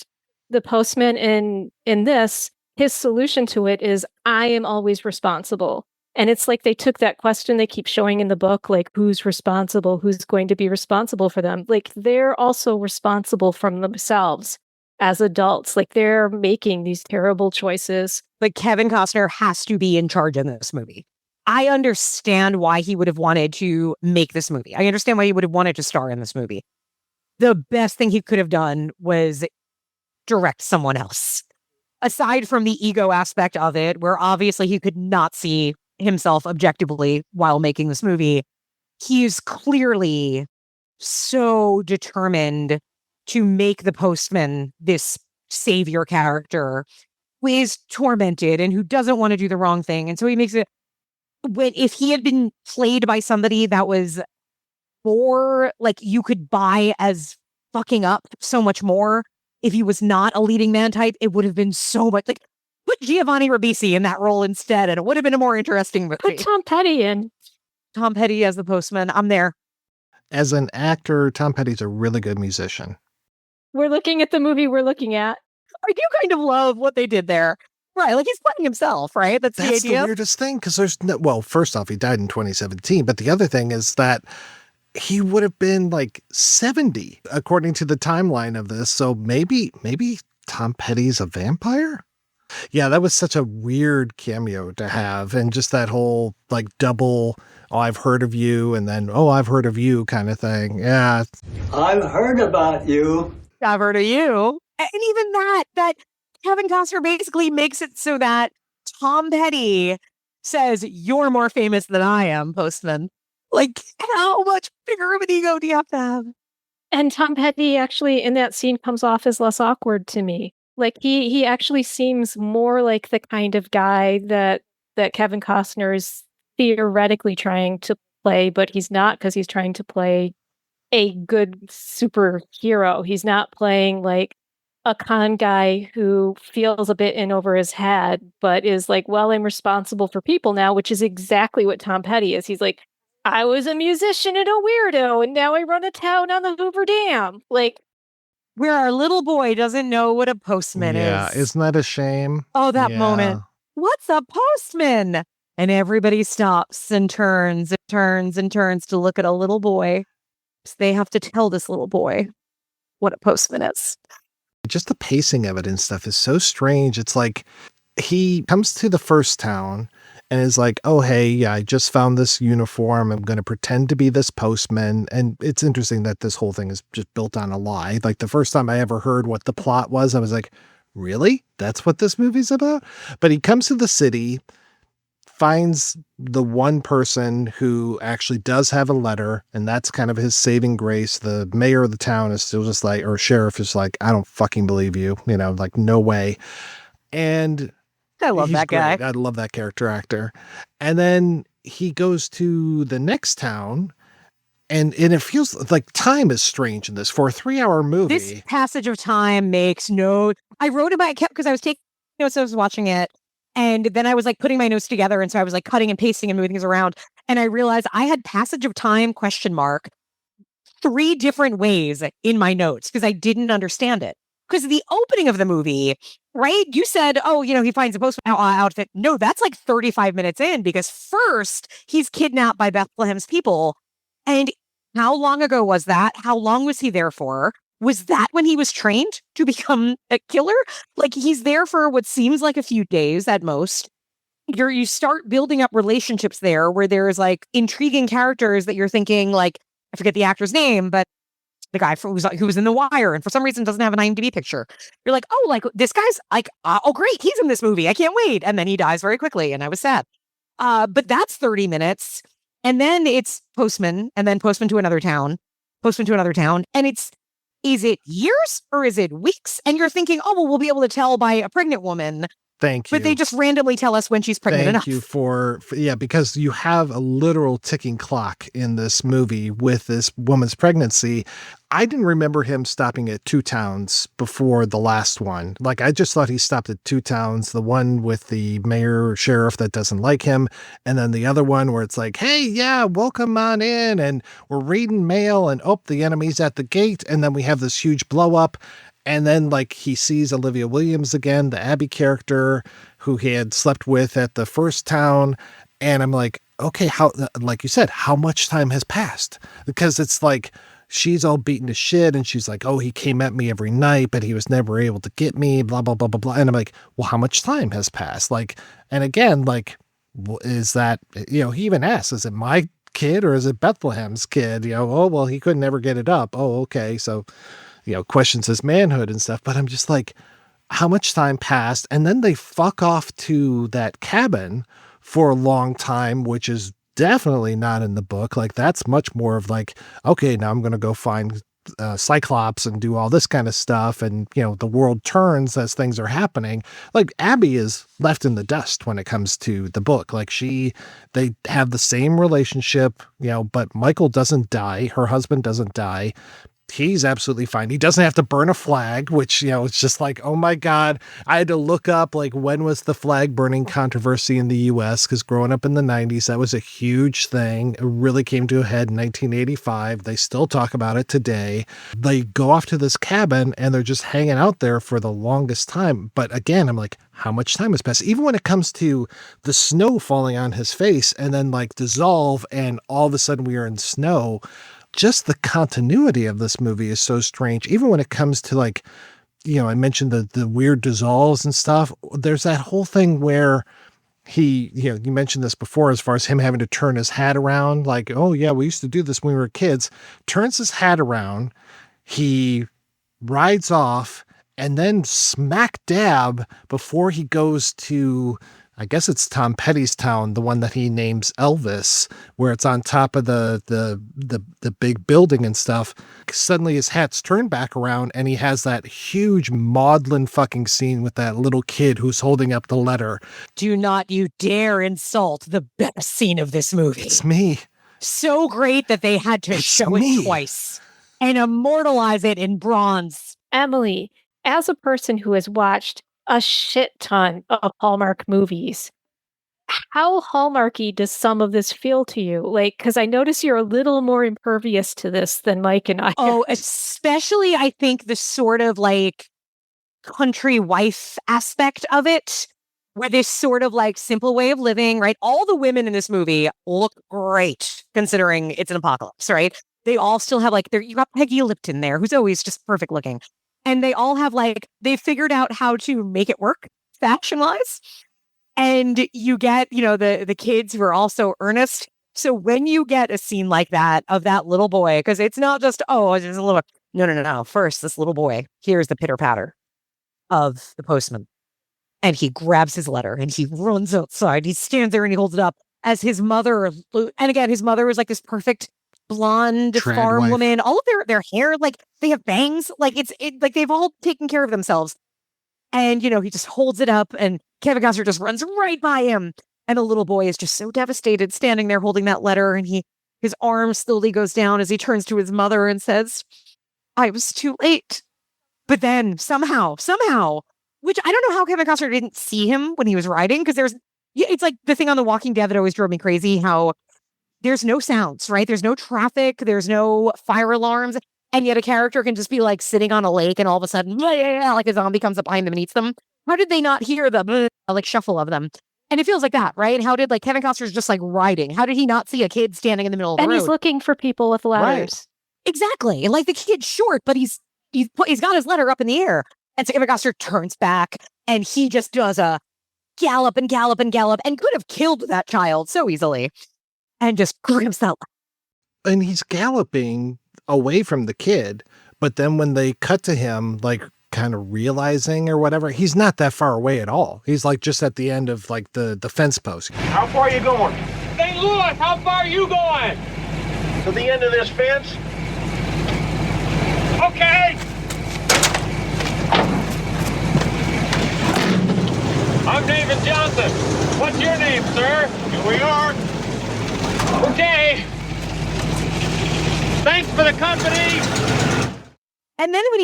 the postman in this, his solution to it is, I am always responsible. And it's like they took that question they keep showing in the book, like who's responsible, who's going to be responsible for them. Like they're also responsible from themselves as adults. Like they're making these terrible choices. But Kevin Costner has to be in charge in this movie. I understand why he would have wanted to make this movie. I understand why he would have wanted to star in this movie. The best thing he could have done was direct someone else. Aside from the ego aspect of it, where obviously he could not see himself objectively while making this movie, he's clearly so determined to make the postman this savior character who is tormented and who doesn't want to do the wrong thing. And so he makes it, if he had been played by somebody that was more you could buy as fucking up so much more, if he was not a leading man type, it would have been so much put Giovanni Ribisi in that role instead, and it would have been a more interesting movie. Put Tom Petty in. Tom Petty as the postman. I'm there. As an actor, Tom Petty's a really good musician. We're looking at the movie we're looking at. I do kind of love what they did there. Right, he's playing himself, right? That's the idea. That's the weirdest thing, because there's first off, he died in 2017, but the other thing is that he would have been like 70 according to the timeline of this. So maybe Tom Petty's a vampire? Yeah, that was such a weird cameo to have. And just that whole like double, oh, I've heard of you, and then, oh, I've heard of you kind of thing. Yeah. I've heard about you. I've heard of you. And even that Kevin Costner basically makes it so that Tom Petty says, you're more famous than I am, Postman. Like, how much bigger of an ego do you have to have? And Tom Petty actually in that scene comes off as less awkward to me. Like he actually seems more like the kind of guy that Kevin Costner is theoretically trying to play, but he's not, because he's trying to play a good superhero. He's not playing like a con guy who feels a bit in over his head, but is like, well, I'm responsible for people now, which is exactly what Tom Petty is. He's like, I was a musician and a weirdo, and now I run a town on the Hoover Dam. Like, where our little boy doesn't know what a postman is. Yeah, isn't that a shame? Oh, that moment. What's a postman? And everybody stops and turns and turns and turns to look at a little boy. So they have to tell this little boy what a postman is. Just the pacing of it and stuff is so strange. It's like he comes to the first town and is like, oh, hey, yeah, I just found this uniform. I'm going to pretend to be this postman. And it's interesting that this whole thing is just built on a lie. Like the first time I ever heard what the plot was, I was like, really? That's what this movie's about? But he comes to the city, finds the one person who actually does have a letter, and that's kind of his saving grace. The mayor of the town is still just like, or sheriff is like, I don't fucking believe you, like no way. And I love that guy. I love that character actor. And then he goes to the next town, and it feels like time is strange in this for a 3-hour movie. This passage of time makes no. I wrote about it because I was taking notes. I was watching it, and then I was like putting my notes together, and so I was like cutting and pasting and moving things around, and I realized I had passage of time ? 3 different ways in my notes because I didn't understand it. Because the opening of the movie, right? You said, oh, he finds a postman outfit. No, that's like 35 minutes in, because first he's kidnapped by Bethlehem's people. And how long ago was that? How long was he there for? Was that when he was trained to become a killer? Like, he's there for what seems like a few days at most. You start building up relationships there where there's like intriguing characters that you're thinking, like, I forget the actor's name, but the guy who was in The Wire and for some reason doesn't have an IMDb picture. You're like, oh, like this guy's like, oh, great, he's in this movie. I can't wait. And then he dies very quickly. And I was sad. But that's 30 minutes. And then it's Postman, and then Postman to another town. And is it years or is it weeks? And you're thinking, oh, well, we'll be able to tell by a pregnant woman. Thank you. But they just randomly tell us when she's pregnant enough. Thank you for because you have a literal ticking clock in this movie with this woman's pregnancy. I didn't remember him stopping at 2 towns before the last one. Like, I just thought he stopped at 2 towns, the one with the mayor or sheriff that doesn't like him, and then the other one where it's like, hey, yeah, welcome on in, and we're reading mail, and the enemy's at the gate, and then we have this huge blow up. And then, like, he sees Olivia Williams again, the Abby character who he had slept with at the first town. And I'm like, okay, like you said, how much time has passed? Because it's like, she's all beaten to shit. And she's like, oh, he came at me every night, but he was never able to get me, blah, blah, blah, blah, blah. And I'm like, well, how much time has passed? Like, and again, like, is that, he even asks, is it my kid or is it Bethlehem's kid? Oh, well, he couldn't ever get it up. Oh, okay. So, questions his manhood and stuff, but I'm just like, how much time passed? And then they fuck off to that cabin for a long time, which is definitely not in the book. Like, that's much more of like, okay, now I'm going to go find Cyclops and do all this kind of stuff. And, the world turns as things are happening. Like, Abby is left in the dust when it comes to the book. Like, they have the same relationship, but Michael doesn't die. Her husband doesn't die. He's absolutely fine. He doesn't have to burn a flag, which, it's just like, oh my God, I had to look up, like, when was the flag burning controversy in the US? Because growing up in the 90s, that was a huge thing. It really came to a head in 1985. They still talk about it today. They go off to this cabin and they're just hanging out there for the longest time. But again, I'm like, how much time has passed? Even when it comes to the snow falling on his face and then like dissolve and all of a sudden we are in snow, just the continuity of this movie is so strange. Even when it comes to like, I mentioned the weird dissolves and stuff. There's that whole thing where you mentioned this before as far as him having to turn his hat around. Like, oh yeah, we used to do this when we were kids. Turns his hat around. He rides off, and then smack dab before he goes to, I guess it's Tom Petty's town, the one that he names Elvis, where it's on top of the big building and stuff. Suddenly his hat's turned back around, and he has that huge maudlin fucking scene with that little kid who's holding up the letter. Do not you dare insult the best scene of this movie. It's me. So great that they had to show it twice and immortalize it in bronze. Emily, as a person who has watched a shit ton of Hallmark movies, how Hallmarky does some of this feel to you? Like, because I notice you're a little more impervious to this than Mike and I. Oh, especially I think the sort of like country wife aspect of it, where this sort of like simple way of living, right? All the women in this movie look great considering it's an apocalypse, right? They all still have like, you got Peggy Lipton there, who's always just perfect looking. And they all have like, they figured out how to make it work fashion-wise. And you get, the kids who are also earnest. So when you get a scene like that of that little boy, because it's not just, it's just a little, no. First, this little boy hears the pitter-patter of the postman. And he grabs his letter and he runs outside. He stands there and he holds it up as his mother. And again, his mother was like this perfect blonde Trad farm wife. woman. All of their hair, like they have bangs. Like like they've all taken care of themselves. And, he just holds it up and Kevin Costner just runs right by him. And the little boy is just so devastated standing there holding that letter. And his arm slowly goes down as he turns to his mother and says, I was too late. But then somehow, which I don't know how Kevin Costner didn't see him when he was riding, because it's like the thing on The Walking Dead that always drove me crazy, how there's no sounds, right? There's no traffic, there's no fire alarms, and yet a character can just be like sitting on a lake and all of a sudden, like a zombie comes up behind them and eats them. How did they not hear the like shuffle of them? And it feels like that, right? How did like Kevin Costner's just like riding? How did he not see a kid standing in the middle of the road? And he's looking for people with ladders. Right. Exactly. And like the kid's short, but he's got his letter up in the air. And so Kevin Costner turns back and he just does a gallop and gallop and gallop and could have killed that child so easily and just grabs that. And he's galloping away from the kid. But then when they cut to him, like kind of realizing or whatever, he's not that far away at all. He's like just at the end of like the fence post. How far are you going? St. Louis, how far are you going? To the end of this fence? Okay. I'm David Johnson. What's your name, sir? Here we are. Okay. Thanks for the company. And then when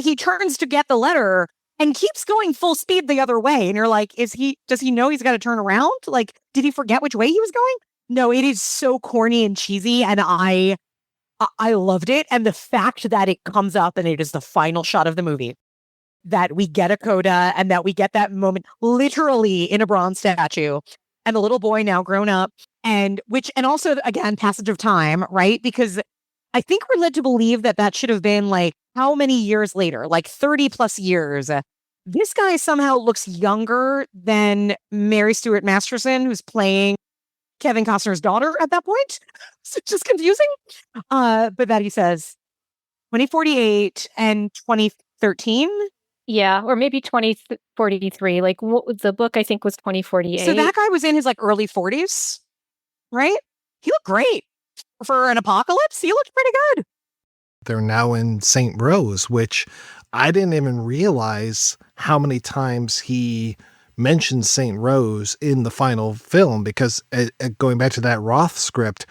he turns to get the letter and keeps going full speed the other way. And you're like, does he know he's got to turn around? Like, did he forget which way he was going? No, it is so corny and cheesy. And I loved it. And the fact that it comes up and it is the final shot of the movie, that we get a coda and that we get that moment literally in a bronze statue and the little boy now grown up and also again, passage of time, right? Because I think we're led to believe that should have been like how many years later, like 30 plus years. This guy somehow looks younger than Mary Stuart Masterson, who's playing Kevin Costner's daughter at that point. So it's just confusing. But that he says 2048 and 2013. Yeah, or maybe 2043. Like the book, I think, was 2048. So that guy was in his like early 40s, right? He looked great. For an apocalypse, he looked pretty good. They're now in St. Rose, which I didn't even realize how many times he mentions St. Rose in the final film, because going back to that Roth script,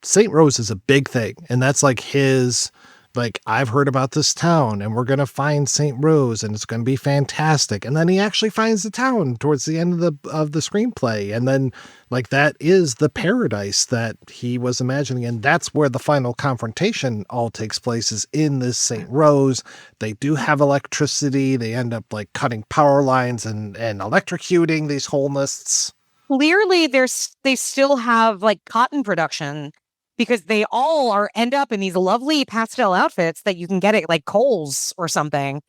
St. Rose is a big thing. And that's like his, like, I've heard about this town and we're going to find St. Rose and it's going to be fantastic. And then he actually finds the town towards the end of the screenplay. And then like that is the paradise that he was imagining. And that's where the final confrontation all takes place, is in this St. Rose. They do have electricity. They end up like cutting power lines and electrocuting these Holnists. Clearly they still have like cotton production because they all end up in these lovely pastel outfits that you can get at like Kohl's or something.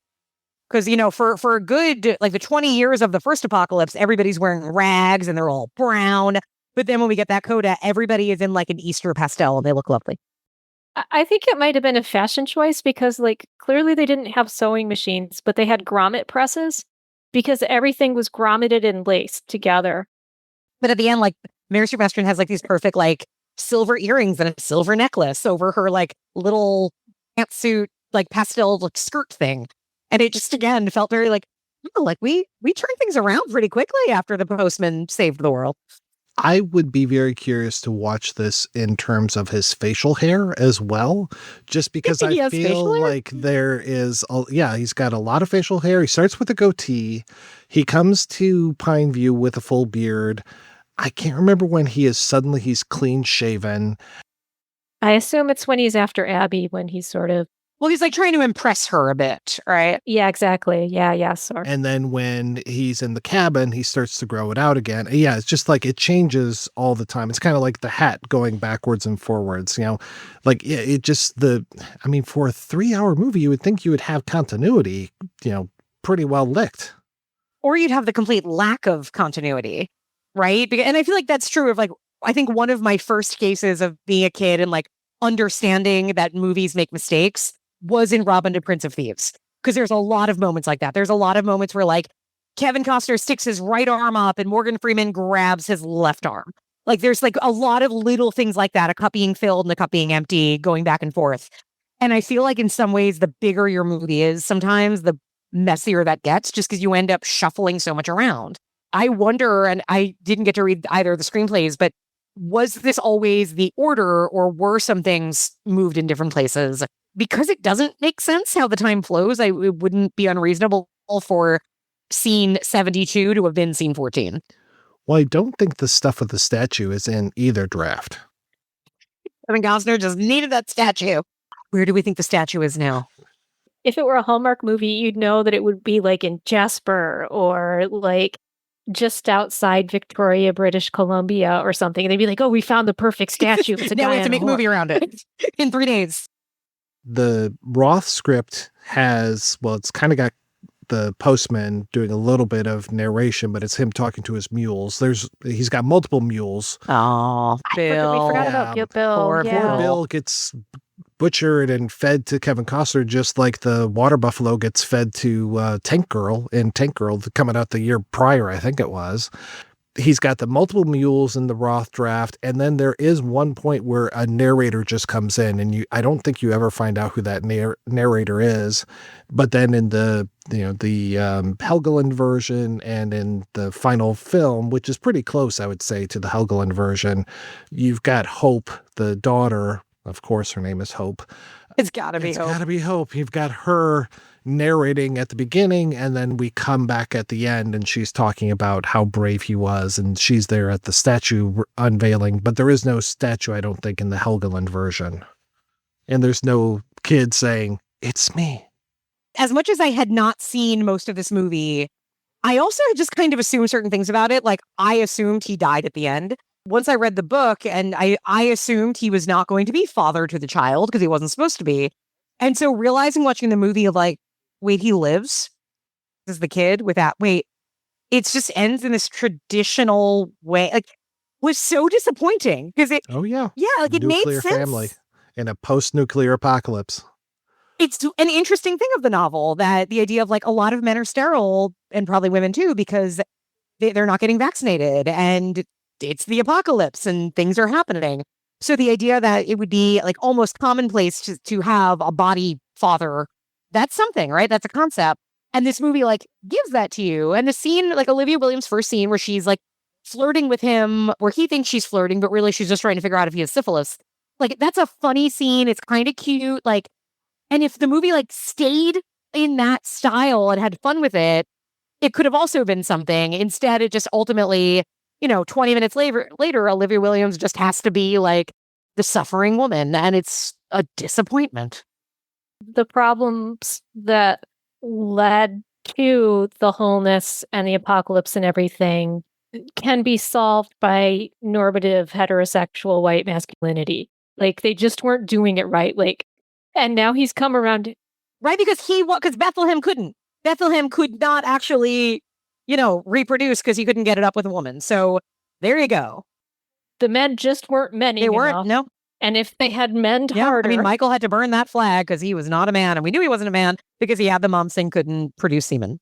Because, for a good, like the 20 years of the first apocalypse, everybody's wearing rags and they're all brown. But then when we get that coda, everybody is in like an Easter pastel and they look lovely. I think it might have been a fashion choice because, like, clearly they didn't have sewing machines, but they had grommet presses because everything was grommeted and laced together. But at the end, like, Mary Sue Western has like these perfect, like, silver earrings and a silver necklace over her, like, little pantsuit, like, pastel like, skirt thing. And it just, again, felt very like, oh, like, we turned things around pretty quickly after the Postman saved the world. I would be very curious to watch this in terms of his facial hair as well, just because I feel like there is, he's got a lot of facial hair. He starts with a goatee. He comes to Pineview with a full beard. I can't remember when he's clean shaven. I assume it's when he's after Abby, when he's sort of, well, he's like trying to impress her a bit, right? Yeah, exactly. Yeah, sorry. And then when he's in the cabin, he starts to grow it out again. Yeah, it's just like it changes all the time. It's kind of like the hat going backwards and forwards, like it just for a 3-hour movie, you would think you would have continuity, pretty well licked. Or you'd have the complete lack of continuity, right? And I feel like that's true of like, I think one of my first cases of being a kid and like understanding that movies make mistakes was in Robin Hood, Prince of Thieves. Because there's a lot of moments like that. There's a lot of moments where like Kevin Costner sticks his right arm up and Morgan Freeman grabs his left arm. Like there's like a lot of little things like that, a cup being filled and a cup being empty, going back and forth. And I feel like in some ways, the bigger your movie is, sometimes the messier that gets, just because you end up shuffling so much around. I wonder, and I didn't get to read either of the screenplays, but was this always the order, or were some things moved in different places? Because it doesn't make sense how the time flows, it wouldn't be unreasonable for scene 72 to have been scene 14. Well, I don't think the stuff with the statue is in either draft. I mean, Costner just needed that statue. Where do we think the statue is now? If it were a Hallmark movie, you'd know that it would be like in Jasper or like just outside Victoria, British Columbia or something. And they'd be like, oh, we found the perfect statue. Now we have to make a movie around it in 3 days. The Roth script it's kind of got the Postman doing a little bit of narration, but it's him talking to his mules. He's got multiple mules. Oh, Bill. We forgot about Bill. Poor Bill gets butchered and fed to Kevin Costner, just like the water buffalo gets fed to Tank Girl coming out the year prior, I think it was. He's got the multiple mules in the Roth draft, and then there is one point where a narrator just comes in, and I don't think you ever find out who that narrator is. But then in the Helgeland version and in the final film, which is pretty close, I would say, to the Helgeland version, you've got Hope, the daughter. Of course, her name is Hope. It's gotta be Hope. It's gotta be Hope. You've got her narrating at the beginning, and then we come back at the end and she's talking about how brave he was, and she's there at the statue unveiling, but there is no statue, I don't think, in the Helgeland version. And there's no kid saying, "It's me." As much as I had not seen most of this movie, I also just kind of assumed certain things about it. Like, I assumed he died at the end. Once I read the book, and I assumed he was not going to be father to the child because he wasn't supposed to be. And so realizing watching the movie of like, wait, he lives? This is the kid with that. Wait, it just ends in this traditional way. Like, was so disappointing because it. Oh yeah. Yeah, like it made sense. Family in a post-nuclear apocalypse. It's an interesting thing of the novel, that the idea of like a lot of men are sterile, and probably women too, because they're not getting vaccinated, and it's the apocalypse and things are happening. So the idea that it would be like almost commonplace to have a body father, that's something, right? That's a concept. And this movie like gives that to you. And the scene, like Olivia Williams' first scene where she's like flirting with him, where he thinks she's flirting, but really she's just trying to figure out if he has syphilis. Like, that's a funny scene. It's kind of cute. Like, and if the movie like stayed in that style and had fun with it, it could have also been something. Instead, it just ultimately, 20 minutes later, Olivia Williams just has to be like the suffering woman, and it's a disappointment. The problems that led to the wholeness and the apocalypse and everything can be solved by normative heterosexual white masculinity. Like, they just weren't doing it right. Like, and now he's come around. Right, because Bethlehem couldn't. Bethlehem could not actually, reproduce because he couldn't get it up with a woman. So there you go. The men just weren't men enough. They weren't, no. And if they had men harder. I mean, Michael had to burn that flag because he was not a man. And we knew he wasn't a man because he had the mumps and couldn't produce semen.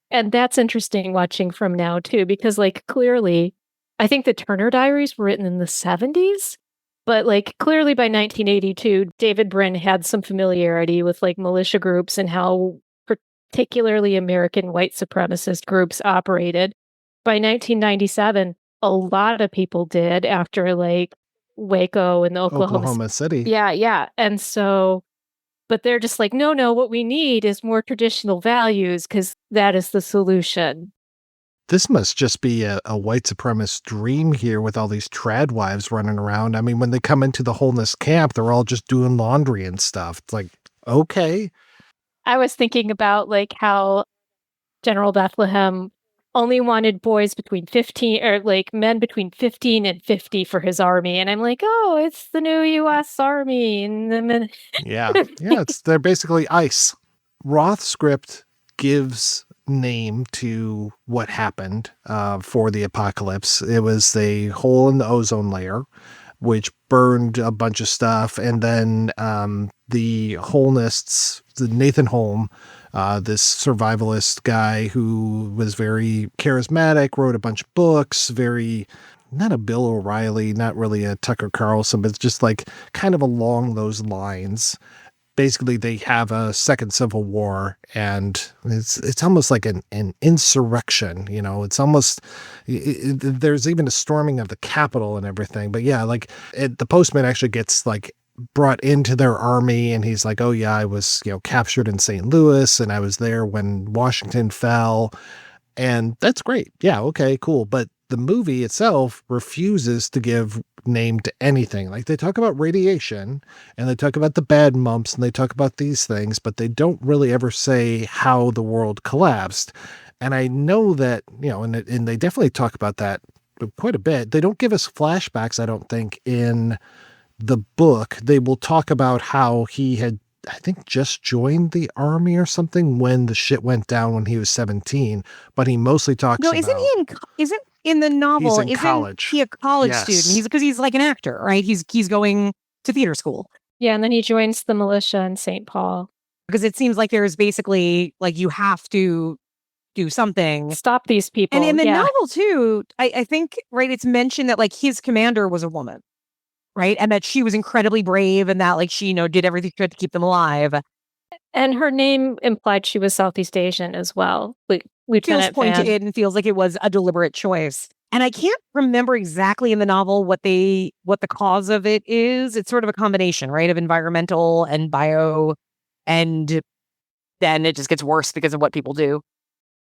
And that's interesting watching from now, too, because, like, clearly, I think the Turner Diaries were written in the 70s. But, like, clearly by 1982, David Brin had some familiarity with, like, militia groups and how particularly American white supremacist groups operated. By 1997, a lot of people did after, like, Waco and the Oklahoma City. Yeah. And so, but they're just like, no, what we need is more traditional values because that is the solution. This must just be a white supremacist dream here with all these trad wives running around. I mean, when they come into the Holnist camp, they're all just doing laundry and stuff. It's like, okay. I was thinking about like how General Bethlehem only wanted boys between 15 or like men between 15 and 50 for his army. And I'm like, oh, it's the new U.S. Army. And then yeah, they're basically ICE. Roth's script gives name to what happened for the apocalypse. It was a hole in the ozone layer, which burned a bunch of stuff. And then the Holnists, the Nathan Holm, this survivalist guy who was very charismatic, wrote a bunch of books, not a Bill O'Reilly, not really a Tucker Carlson, but it's just like kind of along those lines. Basically, they have a second civil war, and it's almost like an insurrection. It's almost there's even a storming of the Capitol and everything. But yeah, like the Postman actually gets like brought into their army, and he's like, oh yeah, I was captured in St. Louis, and I was there when Washington fell, and that's great. Yeah, okay, cool. But the movie itself refuses to give name to anything. Like they talk about radiation and they talk about the bad mumps and they talk about these things, but they don't really ever say how the world collapsed. And I know that, and they definitely talk about that quite a bit. They don't give us flashbacks, I don't think, in the book. They will talk about how he had, I think, just joined the army or something when the shit went down when he was 17, but he mostly talks about... Isn't in the novel, he's in college. He a college student? Because he's like an actor, right? He's going to theater school. Yeah, and then he joins the militia in St. Paul. Because it seems like there's basically, like, you have to do something. Stop these people. And in the novel, too, I think, right, it's mentioned that, like, his commander was a woman, right? And that she was incredibly brave and that, like, she, did everything she could to keep them alive. And her name implied she was Southeast Asian as well. Like, Lieutenant feels pointed and feels like it was a deliberate choice. And I can't remember exactly in the novel what the cause of it is. It's sort of a combination, right, of environmental and bio, and then it just gets worse because of what people do.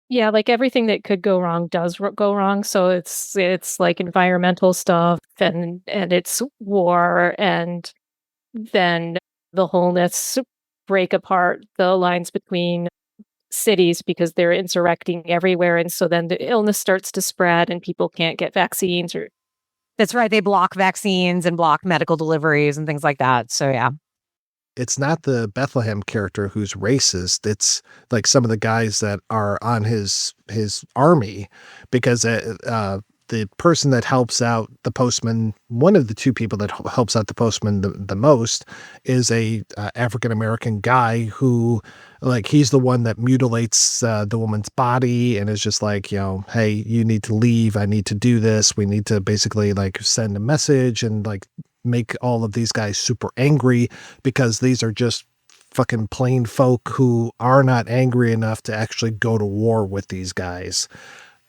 Yeah, like everything that could go wrong does go wrong. So it's like environmental stuff and it's war, and then the Holnists break apart the lines between cities because they're insurrecting everywhere, and so then the illness starts to spread and people can't get vaccines. Or that's right, they block vaccines and block medical deliveries and things like that. So yeah, it's not the Bethlehem character who's racist. It's like some of the guys that are on his army, because the person that helps out the Postman, one of the two people that helps out the Postman the most, is a African-American guy who, like, he's the one that mutilates the woman's body and is just like, hey, you need to leave. I need to do this. We need to basically like send a message and like make all of these guys super angry, because these are just fucking plain folk who are not angry enough to actually go to war with these guys.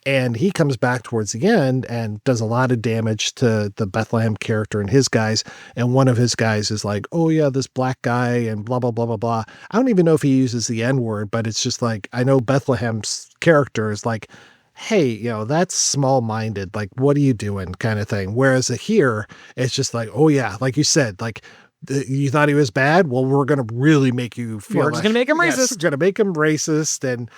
And he comes back towards the end and does a lot of damage to the Bethlehem character and his guys. And one of his guys is like, oh yeah, this black guy and blah, blah, blah, blah, blah. I don't even know if he uses the N-word, but it's just like, I know Bethlehem's character is like, hey, that's small-minded. Like, what are you doing kind of thing? Whereas here, it's just like, oh yeah, like you said, like, You thought he was bad? Well, we're going to really make you feel We're just going to make him racist. We're going to make him racist and,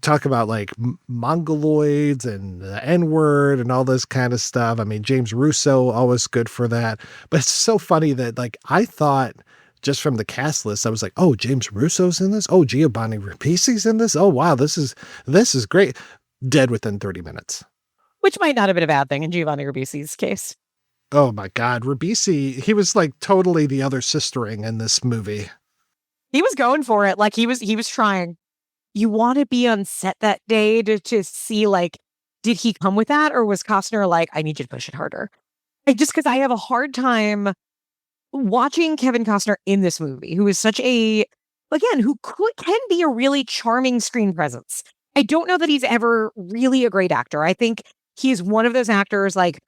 talk about like mongoloids and the N-word and all this kind of stuff. I mean, James Russo, always good for that. But it's so funny that like, I thought just from the cast list, I was like, oh, James Russo's in this. Oh, Giovanni Ribisi's in this. Oh, wow. This is great. Dead within 30 minutes. Which might not have been a bad thing in Giovanni Ribisi's case. Oh my God, Ribisi, he was like totally the other sistering in this movie. He was going for it. Like he was trying. You want to be on set that day to see like, did he come with that? Or was Costner like, I need you to push it harder? Because I have a hard time watching Kevin Costner in this movie, who is such who can be a really charming screen presence. I don't know that he's ever really a great actor. I think he's one of those actors like,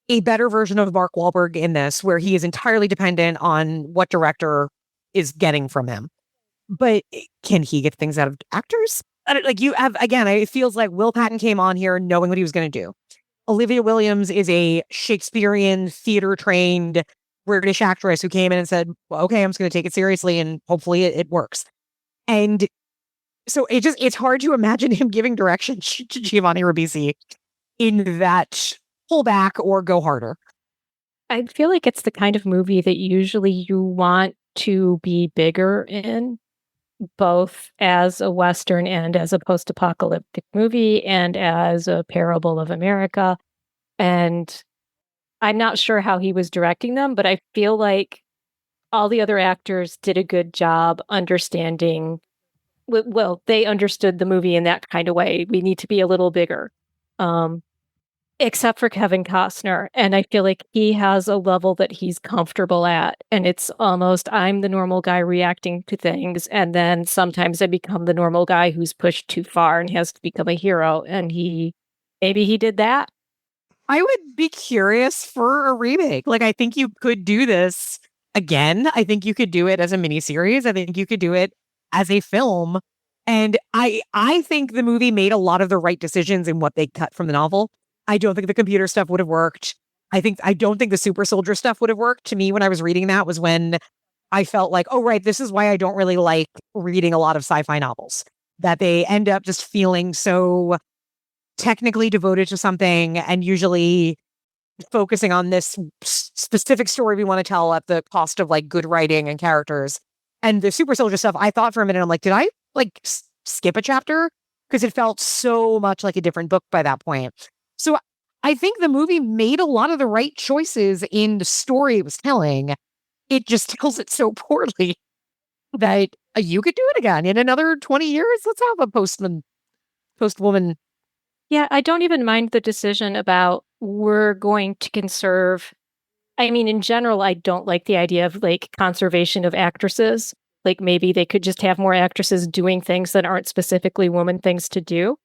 a better version of Mark Wahlberg in this, where he is entirely dependent on what director is getting from him. But can he get things out of actors? It feels like Will Patton came on here knowing what he was going to do. Olivia Williams is a Shakespearean theater-trained British actress who came in and said, well, okay, I'm just going to take it seriously and hopefully it works. And so it's hard to imagine him giving direction to Giovanni Ribisi in that pull back or go harder. I feel like it's the kind of movie that usually you want to be bigger in, both as a Western and as a post-apocalyptic movie and as a parable of America. And I'm not sure how he was directing them, but I feel like all the other actors did a good job understanding. Well, they understood the movie in that kind of way. We need to be a little bigger. Except for Kevin Costner. And I feel like he has a level that he's comfortable at. And it's almost, I'm the normal guy reacting to things. And then sometimes I become the normal guy who's pushed too far and has to become a hero. And maybe he did that. I would be curious for a remake. Like, I think you could do this again. I think you could do it as a miniseries. I think you could do it as a film. And I think the movie made a lot of the right decisions in what they cut from the novel. I don't think the computer stuff would have worked. I don't think the super soldier stuff would have worked. To me, when I was reading that was when I felt like, oh, right, this is why I don't really like reading a lot of sci-fi novels, that they end up just feeling so technically devoted to something and usually focusing on this specific story we want to tell at the cost of like good writing and characters. And the super soldier stuff, I thought for a minute, I'm like, did I like skip a chapter? Because it felt so much like a different book by that point. So I think the movie made a lot of the right choices in the story it was telling. It just tells it so poorly that you could do it again in another 20 years. Let's have a postwoman. Yeah, I don't even mind the decision about we're going to conserve. I mean, in general, I don't like the idea of like conservation of actresses. Like maybe they could just have more actresses doing things that aren't specifically woman things to do.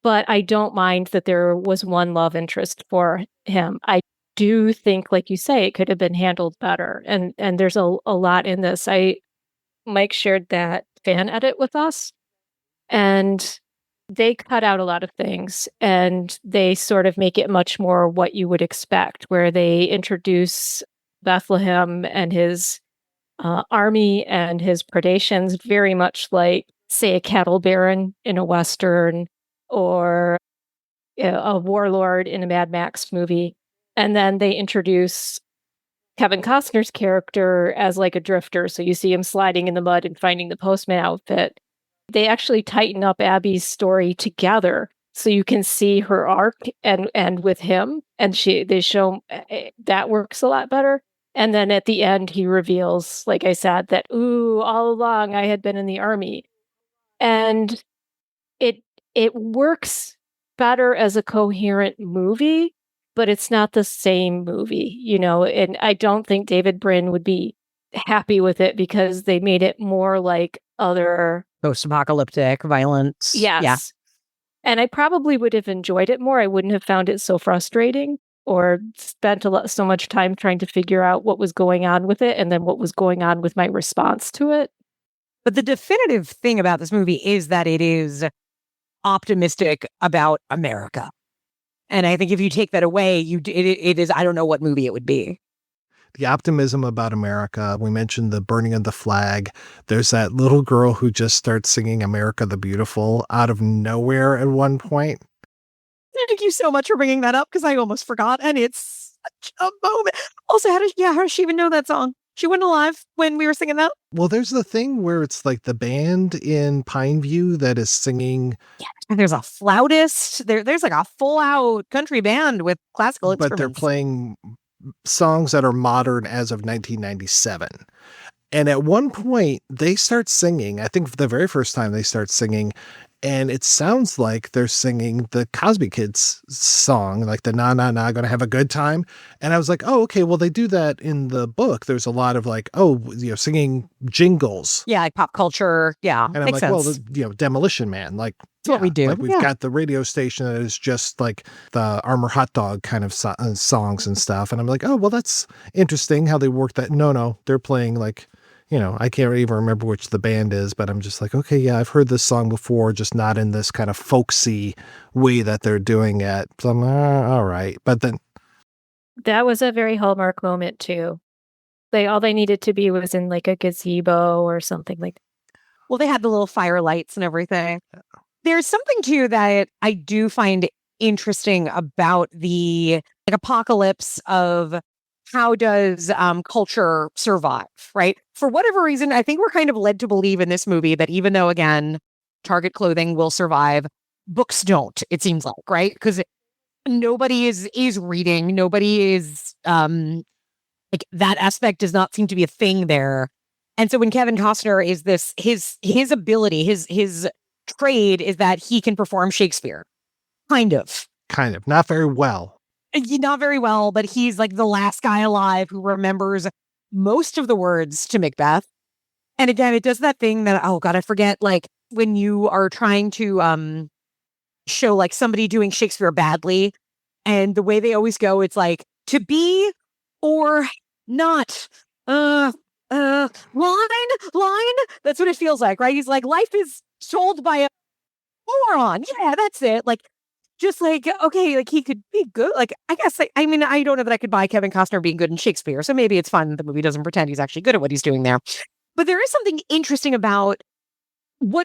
But I don't mind that there was one love interest for him. I do think, like you say, it could have been handled better. And there's a lot in this. Mike shared that fan edit with us, and they cut out a lot of things, and they sort of make it much more what you would expect, where they introduce Bethlehem and his army and his predations very much like, say, a cattle baron in a Western, or a warlord in a Mad Max movie. And then they introduce Kevin Costner's character as like a drifter. So you see him sliding in the mud and finding the postman outfit. They actually tighten up Abby's story together so you can see her arc and with him. And they show that works a lot better. And then at the end, he reveals, like I said, that, ooh, all along I had been in the army. And it works better as a coherent movie, but it's not the same movie, and I don't think David Brin would be happy with it because they made it more like other post-apocalyptic violence. Yes. Yeah. And I probably would have enjoyed it more. I wouldn't have found it so frustrating or spent so much time trying to figure out what was going on with it and then what was going on with my response to it. But the definitive thing about this movie is that it is optimistic about America. And I think if you take that away, it is, I don't know what movie it would be. the optimism about America. We mentioned the burning of the flag. There's that little girl who just starts singing America the Beautiful out of nowhere at one point. Thank you so much for bringing that up because I almost forgot. And it's such a moment. Also, how does she even know that song? She wasn't alive when we were singing that? Well, there's the thing where it's like the band in Pineview that is singing. Yeah, and there's a flautist. There's like a full out country band with classical instruments. But they're playing songs that are modern as of 1997. And at one point they start singing, I think for the very first time they start singing, and it sounds like they're singing the Cosby Kids song, like the "Na Na Na, gonna have a good time." And I was like, oh, okay, well, they do that in the book. There's a lot of like, singing jingles. Yeah, like pop culture. Yeah, and I'm like, sense. well, Demolition Man, like, that's what we do. Like we've got the radio station that is just like the Armour Hot Dog kind of songs and stuff. And I'm like, oh, well, that's interesting how they work that. No, they're playing like, I can't even remember which the band is, but I'm just like, okay, yeah, I've heard this song before, just not in this kind of folksy way that they're doing it. So I'm all right. But then that was a very Hallmark moment too. All they needed to be was in like a gazebo or something like that. Well, they had the little fire lights and everything. There's something too that I do find interesting about the apocalypse of how does culture survive, right? For whatever reason, I think we're kind of led to believe in this movie that even though, again, Target clothing will survive, books don't, it seems like, right? Because nobody is reading. Nobody is, that aspect does not seem to be a thing there. And so when Kevin Costner is his ability, his trade is that he can perform Shakespeare. Kind of. Not very well. Not very well, but he's like the last guy alive who remembers most of the words to Macbeth. And again, it does that thing that, oh God, I forget, like when you are trying to show like somebody doing Shakespeare badly, and the way they always go, it's like to be or not. Line. That's what it feels like, right? He's like, life is told by a moron. Yeah, that's it. Like, just like, okay, like he could be good. Like, I guess, I mean, I don't know that I could buy Kevin Costner being good in Shakespeare. So maybe it's fun that the movie doesn't pretend he's actually good at what he's doing there. But there is something interesting about how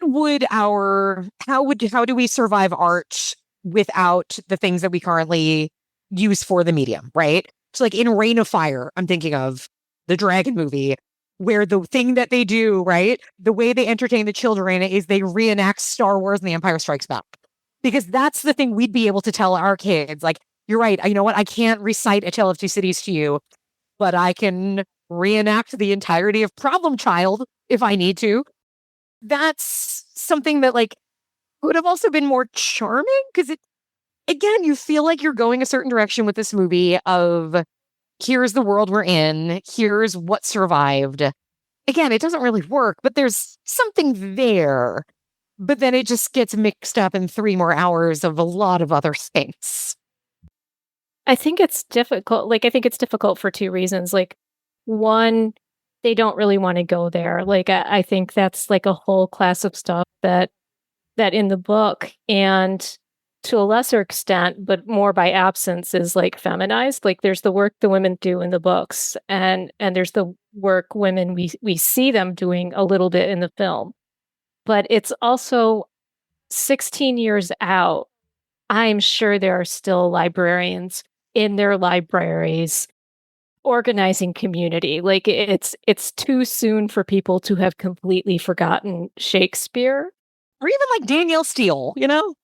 do we survive art without the things that we currently use for the medium, right? So like in Reign of Fire, I'm thinking of the dragon movie, where the thing that they do, right, the way they entertain the children is they reenact Star Wars and The Empire Strikes Back. Because that's the thing we'd be able to tell our kids. Like, you're right, you know what, I can't recite A Tale of Two Cities to you, but I can reenact the entirety of Problem Child if I need to. That's something that, like, would have also been more charming, because again, you feel like you're going a certain direction with this movie of, here's the world we're in, here's what survived. Again, it doesn't really work, but there's something there. But then it just gets mixed up in 3 more hours of a lot of other things. I think it's difficult. Like, I think it's difficult for 2 reasons. Like, one, they don't really want to go there. Like, I think that's like a whole class of stuff that in the book, and to a lesser extent, but more by absence, is like feminized. Like, there's the work the women do in the books, and there's the work women we see them doing a little bit in the film. But it's also 16 years out. I'm sure there are still librarians in their libraries organizing community. Like, it's too soon for people to have completely forgotten Shakespeare. Or even like Danielle Steele, you know?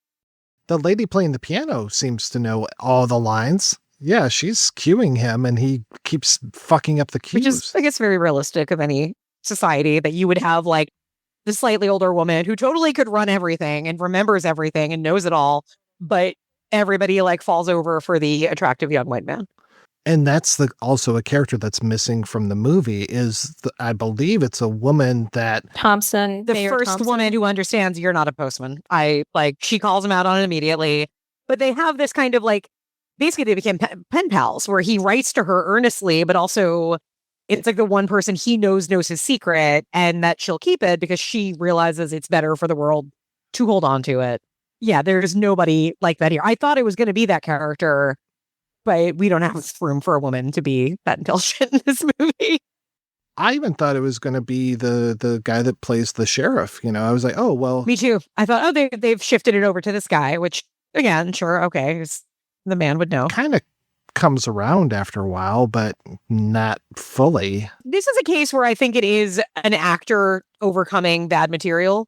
The lady playing the piano seems to know all the lines. Yeah, she's cueing him and he keeps fucking up the cues. Which is, I guess, very realistic of any society, that you would have like the slightly older woman who totally could run everything and remembers everything and knows it all, but everybody like falls over for the attractive young white man. And that's also a character that's missing from the movie I believe it's a woman that Thompson, the Mayor first Thompson. woman who understands you're not a postman. She calls him out on it immediately, but they have this kind of like, basically they became pen pals where he writes to her earnestly, but also it's like the one person he knows his secret, and that she'll keep it because she realizes it's better for the world to hold on to it. Yeah, there's nobody like that here. I thought it was going to be that character, but we don't have room for a woman to be that intelligent in this movie. I even thought it was going to be the guy that plays the sheriff. You know, I was like, oh, well. Me too. I thought, they've shifted it over to this guy, which, again, sure, okay, the man would know. Kind of comes around after a while, but not fully. This is a case where I think it is an actor overcoming bad material,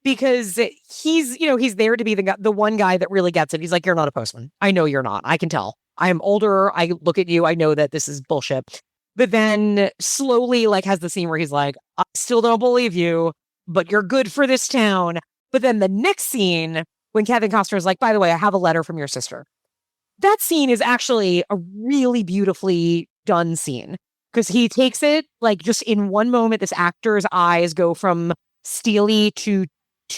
because he's there to be the one guy that really gets it. He's like, you're not a postman. I know you're not. I can tell. I am older. I look at you. I know that this is bullshit. But then slowly, like, has the scene where he's like, I still don't believe you, but you're good for this town. But then the next scene, when Kevin Costner is like, by the way, I have a letter from your sister. That scene is actually a really beautifully done scene, because he takes it, like, just in one moment, this actor's eyes go from steely to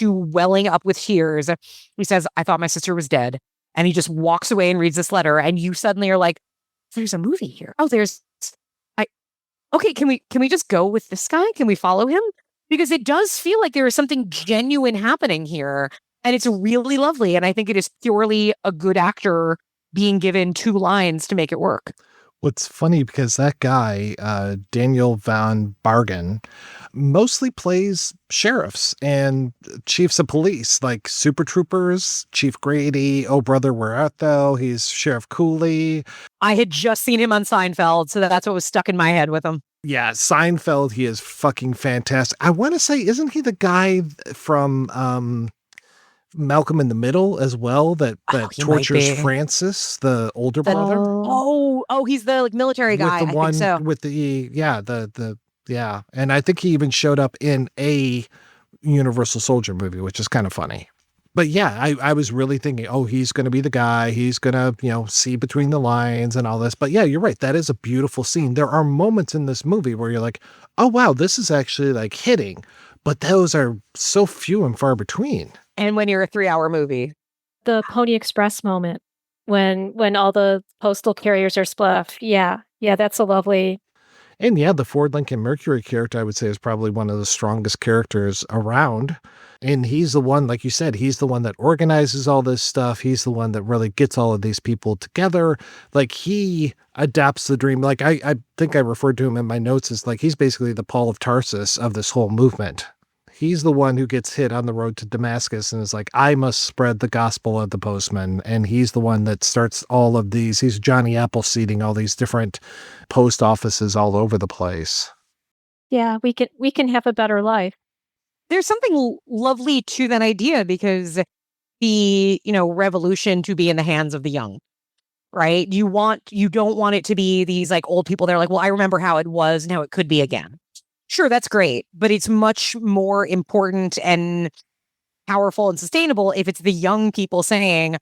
welling up with tears. He says, I thought my sister was dead. And he just walks away and reads this letter. And you suddenly are like, there's a movie here. Oh, okay, can we just go with this guy? Can we follow him? Because it does feel like there is something genuine happening here. And it's really lovely. And I think it is purely a good actor being given 2 lines to make it work. What's funny, because that guy, Daniel Van Bargen, mostly plays sheriffs and chiefs of police, like Super Troopers, Chief Grady, Oh Brother, Where Art Thou? He's Sheriff Cooley. I had just seen him on Seinfeld, so that's what was stuck in my head with him. Yeah, Seinfeld, he is fucking fantastic. I want to say, isn't he the guy from Malcolm in the Middle as well, that tortures Francis, the older brother? Oh, he's the, like, military guy. With the one, I think so. with and I think he even showed up in a Universal Soldier movie, which is kind of funny. But yeah, I was really thinking, oh, he's going to be the guy. He's going to, see between the lines and all this. But yeah, you're right. That is a beautiful scene. There are moments in this movie where you're like, oh, wow, this is actually, like, hitting. But those are so few and far between. And when you're a 3-hour movie. The Pony Express moment, when all the postal carriers are split off. Yeah, that's a lovely. And yeah, the Ford Lincoln Mercury character, I would say, is probably one of the strongest characters around. And he's the one, like you said, he's the one that organizes all this stuff. He's the one that really gets all of these people together. Like, he adapts the dream. Like, I think I referred to him in my notes as, like, he's basically the Paul of Tarsus of this whole movement. He's the one who gets hit on the road to Damascus and is like, I must spread the gospel of the postman. And he's the one that starts all of these. He's Johnny Appleseeding all these different post offices all over the place. Yeah, we can have a better life. There's something lovely to that idea, because the, revolution to be in the hands of the young, right? You don't want it to be these, like, old people that are like, well, I remember how it was and how it could be again. Sure, that's great, but it's much more important and powerful and sustainable if it's the young people saying,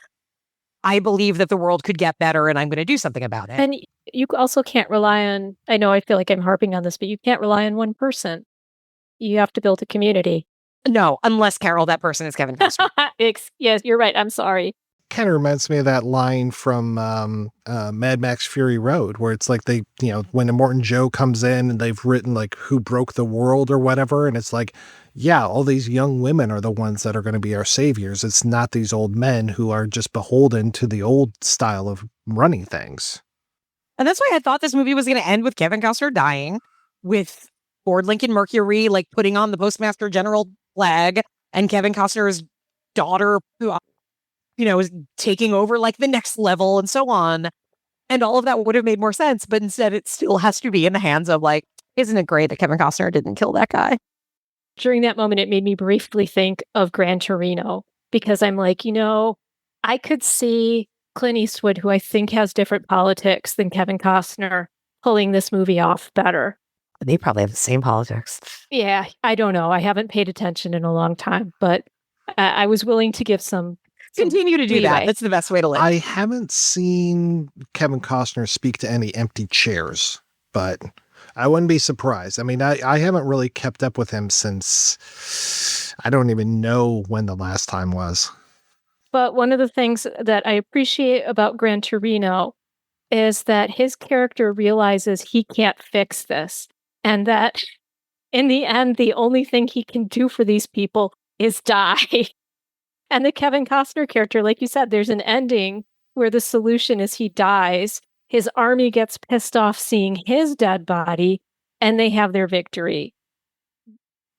I believe that the world could get better and I'm going to do something about it. And you also can't rely on, I know I feel like I'm harping on this, but you can't rely on one person. You have to build a community. No, unless, Carol, that person is Kevin Costner. Yes, you're right. I'm sorry. Kind of reminds me of that line from Mad Max Fury Road, where it's like they, when Immortan Joe comes in and they've written, like, who broke the world or whatever. And it's like, yeah, all these young women are the ones that are going to be our saviors. It's not these old men who are just beholden to the old style of running things. And that's why I thought this movie was going to end with Kevin Costner dying, with Ford Lincoln Mercury, like, putting on the Postmaster General flag, and Kevin Costner's daughter, who, is taking over, like, the next level and so on. And all of that would have made more sense, but instead it still has to be in the hands of, like, isn't it great that Kevin Costner didn't kill that guy? During that moment, it made me briefly think of Gran Torino, because I'm like, I could see Clint Eastwood, who I think has different politics than Kevin Costner, pulling this movie off better. They probably have the same politics. Yeah, I don't know. I haven't paid attention in a long time, but I was willing to give some. Continue to do that. That's the best way to live. I haven't seen Kevin Costner speak to any empty chairs, but I wouldn't be surprised. I mean, I haven't really kept up with him since I don't even know when the last time was. But one of the things that I appreciate about Gran Torino is that his character realizes he can't fix this, and that in the end, the only thing he can do for these people is die. And the Kevin Costner character, like you said, there's an ending where the solution is he dies, his army gets pissed off seeing his dead body, and they have their victory.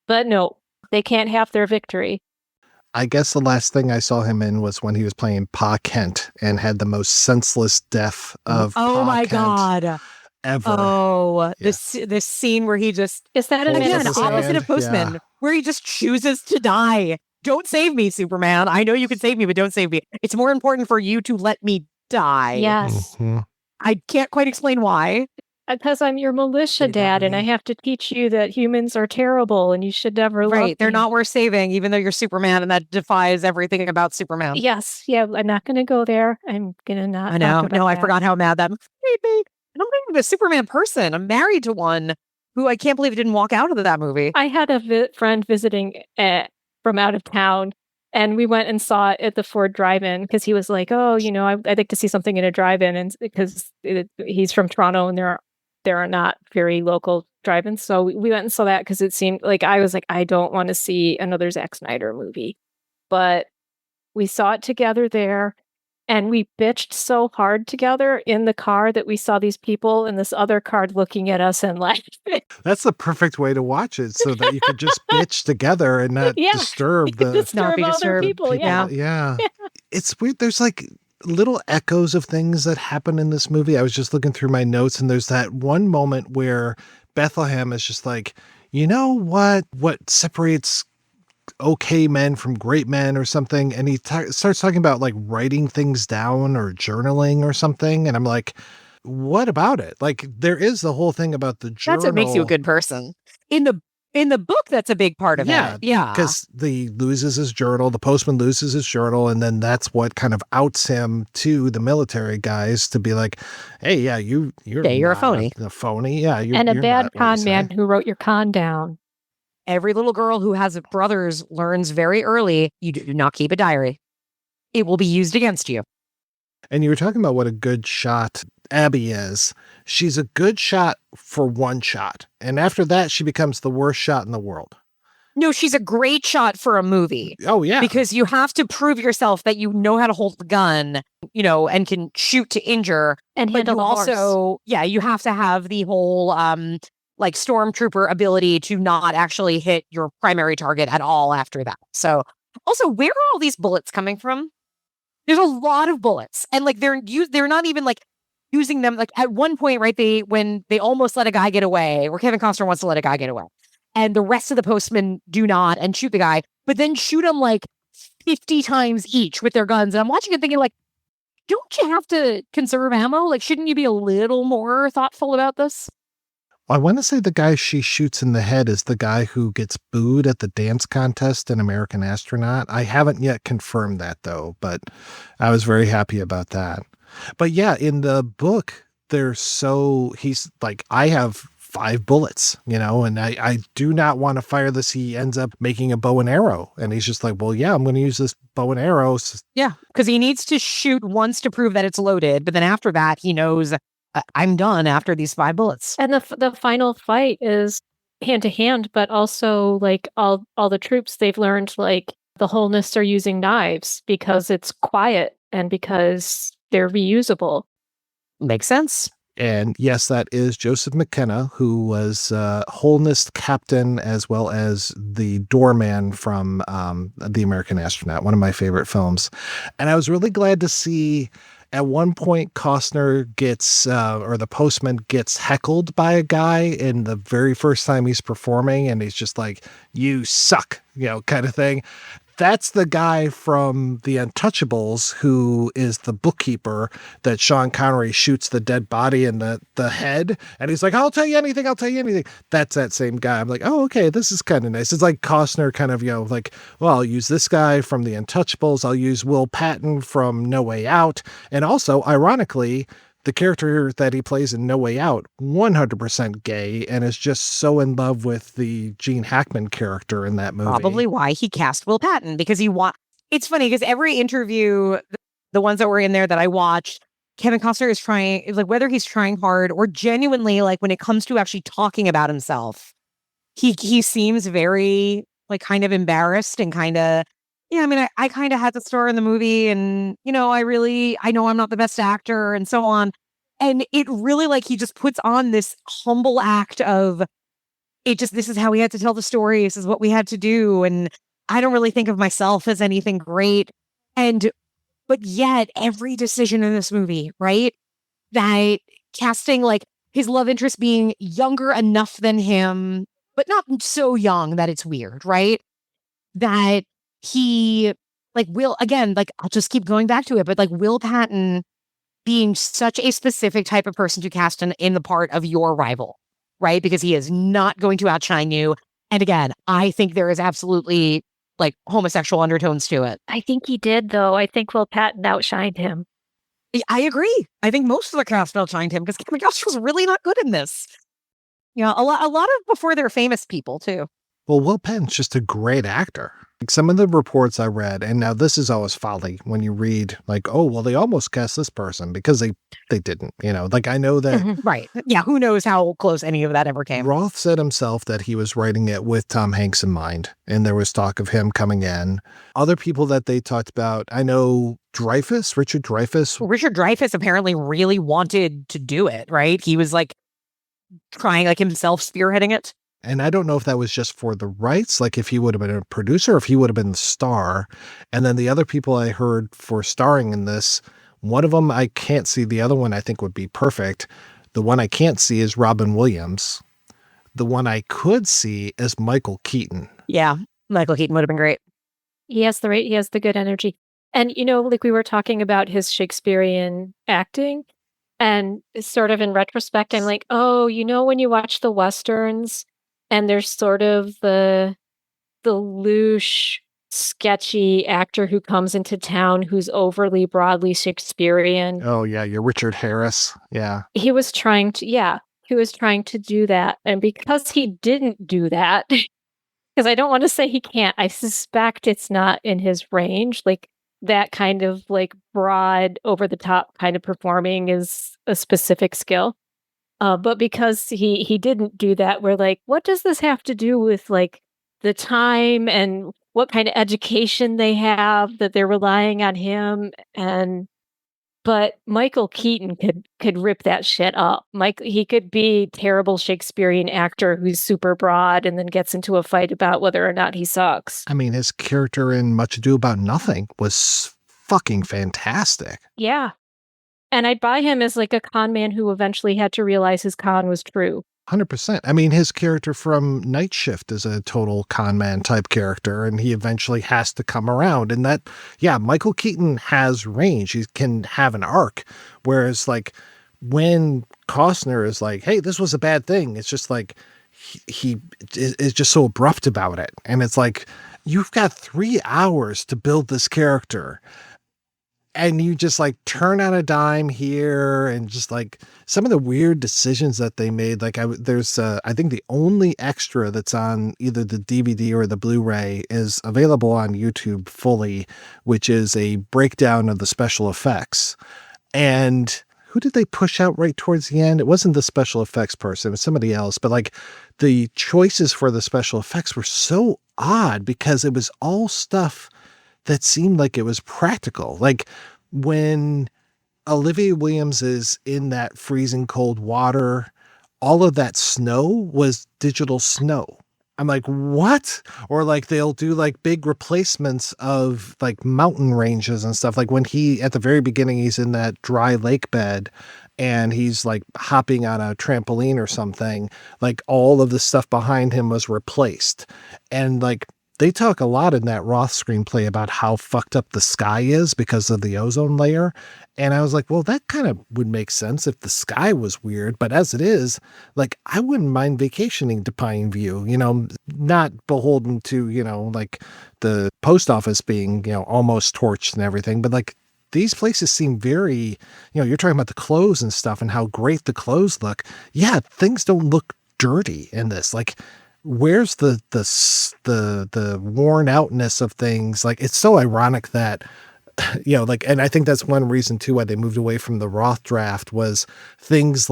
But no, they can't have their victory. I guess the last thing I saw him in was when he was playing Pa Kent and had the most senseless death of Oh Pa my Kent God. ever. Oh, this scene where he just is that again opposite of Postman, where he just chooses to die. Don't save me, Superman. I know you can save me, but don't save me. It's more important for you to let me die. Yes. Mm-hmm. I can't quite explain why. Because I'm your militia dad, and I have to teach you that humans are terrible and you should never love Right. They're me. not worth saving, even though you're Superman, and that defies everything about Superman. Yes. Yeah, I'm not going to go there. I'm going to not. I know. talk about No, I that. forgot how mad that made me. And I'm not even a Superman person. I'm married to one who I can't believe didn't walk out of that movie. I had a friend visiting from out of town, and we went and saw it at the Ford Drive-In because he was like, "Oh, I'd like to see something in a drive-in," and because he's from Toronto, and there are not very local drive-ins, so we went and saw that because it seemed like I was like, I don't want to see another Zack Snyder movie, but we saw it together there. And we bitched so hard together in the car that we saw these people in this other car looking at us and laughing. That's the perfect way to watch it, so that you could just bitch together and not disturb the disturb other people. Yeah. It's weird. There's like little echoes of things that happen in this movie. I was just looking through my notes, and there's that one moment where Bethlehem is just like, you know what separates okay men from great men or something, and he starts talking about like writing things down or journaling or something, and I'm like, what about it? Like, there is the whole thing about the journal. That's what makes you a good person. In the book, that's a big part of it. Yeah, because he loses his journal, the postman loses his journal, and then that's what kind of outs him to the military guys to be like, hey, yeah, you're a phony. A phony, yeah, and a bad con man who wrote your con down. Every little girl who has brothers learns very early, you do not keep a diary. It will be used against you. And you were talking about what a good shot Abby is. She's a good shot for one shot. And after that, she becomes the worst shot in the world. No, she's a great shot for a movie. Oh, yeah. Because you have to prove yourself that you know how to hold the gun, and can shoot to injure. And but handle you the also, horse. yeah, you have to have the whole like stormtrooper ability to not actually hit your primary target at all after that. So also, where are all these bullets coming from? There's a lot of bullets, and like they're not even like using them. Like at one point, right, when they almost let a guy get away, or Kevin Costner wants to let a guy get away, and the rest of the postmen do not and shoot the guy, but then shoot him like 50 times each with their guns. And I'm watching it thinking like, don't you have to conserve ammo? Like, shouldn't you be a little more thoughtful about this? I want to say the guy she shoots in the head is the guy who gets booed at the dance contest in American Astronaut. I haven't yet confirmed that, though, but I was very happy about that. But yeah, in the book, he's like, I have 5 bullets, and I do not want to fire this. He ends up making a bow and arrow, and he's just like, well, yeah, I'm going to use this bow and arrow. Yeah, because he needs to shoot once to prove that it's loaded, but then after that, he knows I'm done after these 5 bullets. And the final fight is hand to hand, but also like all the troops, they've learned like the Holnists are using knives because it's quiet and because they're reusable. Makes sense. And yes, that is Joseph McKenna, who was Holnist captain as well as the doorman from The American Astronaut, one of my favorite films. And I was really glad to see at one point Costner gets, or the postman gets heckled by a guy in the very first time he's performing, and he's just like, you suck, kind of thing. That's the guy from The Untouchables who is the bookkeeper that Sean Connery shoots the dead body in the head. And he's like, I'll tell you anything. That's that same guy. I'm like, oh, okay, this is kind of nice. It's like Costner kind of, like, well, I'll use this guy from The Untouchables. I'll use Will Patton from No Way Out. And also, ironically, the character that he plays in No Way Out, 100% gay, and is just so in love with the Gene Hackman character in that movie. Probably why he cast Will Patton, because it's funny because every interview, the ones that were in there that I watched, Kevin Costner is trying, like whether he's trying hard or genuinely, like when it comes to actually talking about himself, he seems very like kind of embarrassed and kind of Yeah, I mean, I kind of had the star in the movie and, I know I'm not the best actor and so on. And it really he just puts on this humble act of this is how we had to tell the story. This is what we had to do. And I don't really think of myself as anything great. But yet every decision in this movie, right? That casting his love interest being younger enough than him, but not so young that it's weird, right? That he Will, again, I'll just keep going back to it, but Will Patton being such a specific type of person to cast in the part of your rival, right? Because he is not going to outshine you. And again, I think there is absolutely homosexual undertones to it. I think he did, though. I think Will Patton outshined him. I agree. I think most of the cast outshined him because Kevin Costner was really not good in this. Yeah, a lot of before they're famous people too. Well, Will Patton's just a great actor. Some of the reports I read, and now this is always folly when you read oh, well, they almost cast this person because they didn't, I know that. Right. Yeah. Who knows how close any of that ever came. Roth said himself that he was writing it with Tom Hanks in mind, and there was talk of him coming in. Other people that they talked about, I know Richard Dreyfuss. Richard Dreyfuss apparently really wanted to do it, right? He was trying himself spearheading it. And I don't know if that was just for the rights, if he would have been a producer, or if he would have been the star. And then the other people I heard for starring in this, one of them I can't see. The other one I think would be perfect. The one I can't see is Robin Williams. The one I could see is Michael Keaton. Yeah, Michael Keaton would have been great. He has the good energy. And, we were talking about his Shakespearean acting, and sort of in retrospect, I'm oh, when you watch the Westerns, and there's sort of the louche, sketchy actor who comes into town who's overly broadly Shakespearean. Oh, yeah, you're Richard Harris. Yeah. He was trying to do that. And because he didn't do that, because I don't want to say he can't, I suspect it's not in his range. That kind of broad, over the top kind of performing is a specific skill. But because he didn't do that, we're what does this have to do with the time and what kind of education they have that they're relying on him? But Michael Keaton could rip that shit up. He could be terrible Shakespearean actor who's super broad and then gets into a fight about whether or not he sucks. I mean, his character in Much Ado About Nothing was fucking fantastic. Yeah. And I'd buy him as a con man who eventually had to realize his con was true. 100%. I mean, his character from Night Shift is a total con man type character, and he eventually has to come around. And that, yeah, Michael Keaton has range. He can have an arc. Whereas, when Costner is hey, this was a bad thing, it's just he is just so abrupt about it. And it's you've got 3 hours to build this character. And you just turn on a dime here, and just some of the weird decisions that they made. There's I think the only extra that's on either the DVD or the Blu-ray is available on YouTube fully, which is a breakdown of the special effects. And who did they push out right towards the end? It wasn't the special effects person, it was somebody else. But the choices for the special effects were so odd because it was all stuff that seemed like it was practical. When Olivia Williams is in that freezing cold water, all of that snow was digital snow. I'm what? Or they'll do big replacements of mountain ranges and stuff. When he, at the very beginning, he's in that dry lake bed and he's hopping on a trampoline or something, all of the stuff behind him was replaced. And they talk a lot in that Roth screenplay about how fucked up the sky is because of the ozone layer. And I was well, that kind of would make sense if the sky was weird. But as it is, I wouldn't mind vacationing to Pine View, not beholden to, the post office being, almost torched and everything. But these places seem very, you're talking about the clothes and stuff and how great the clothes look. Yeah, things don't look dirty in this. Where's the worn outness of things? It's so ironic that, and I think that's one reason too why they moved away from the Roth draft was things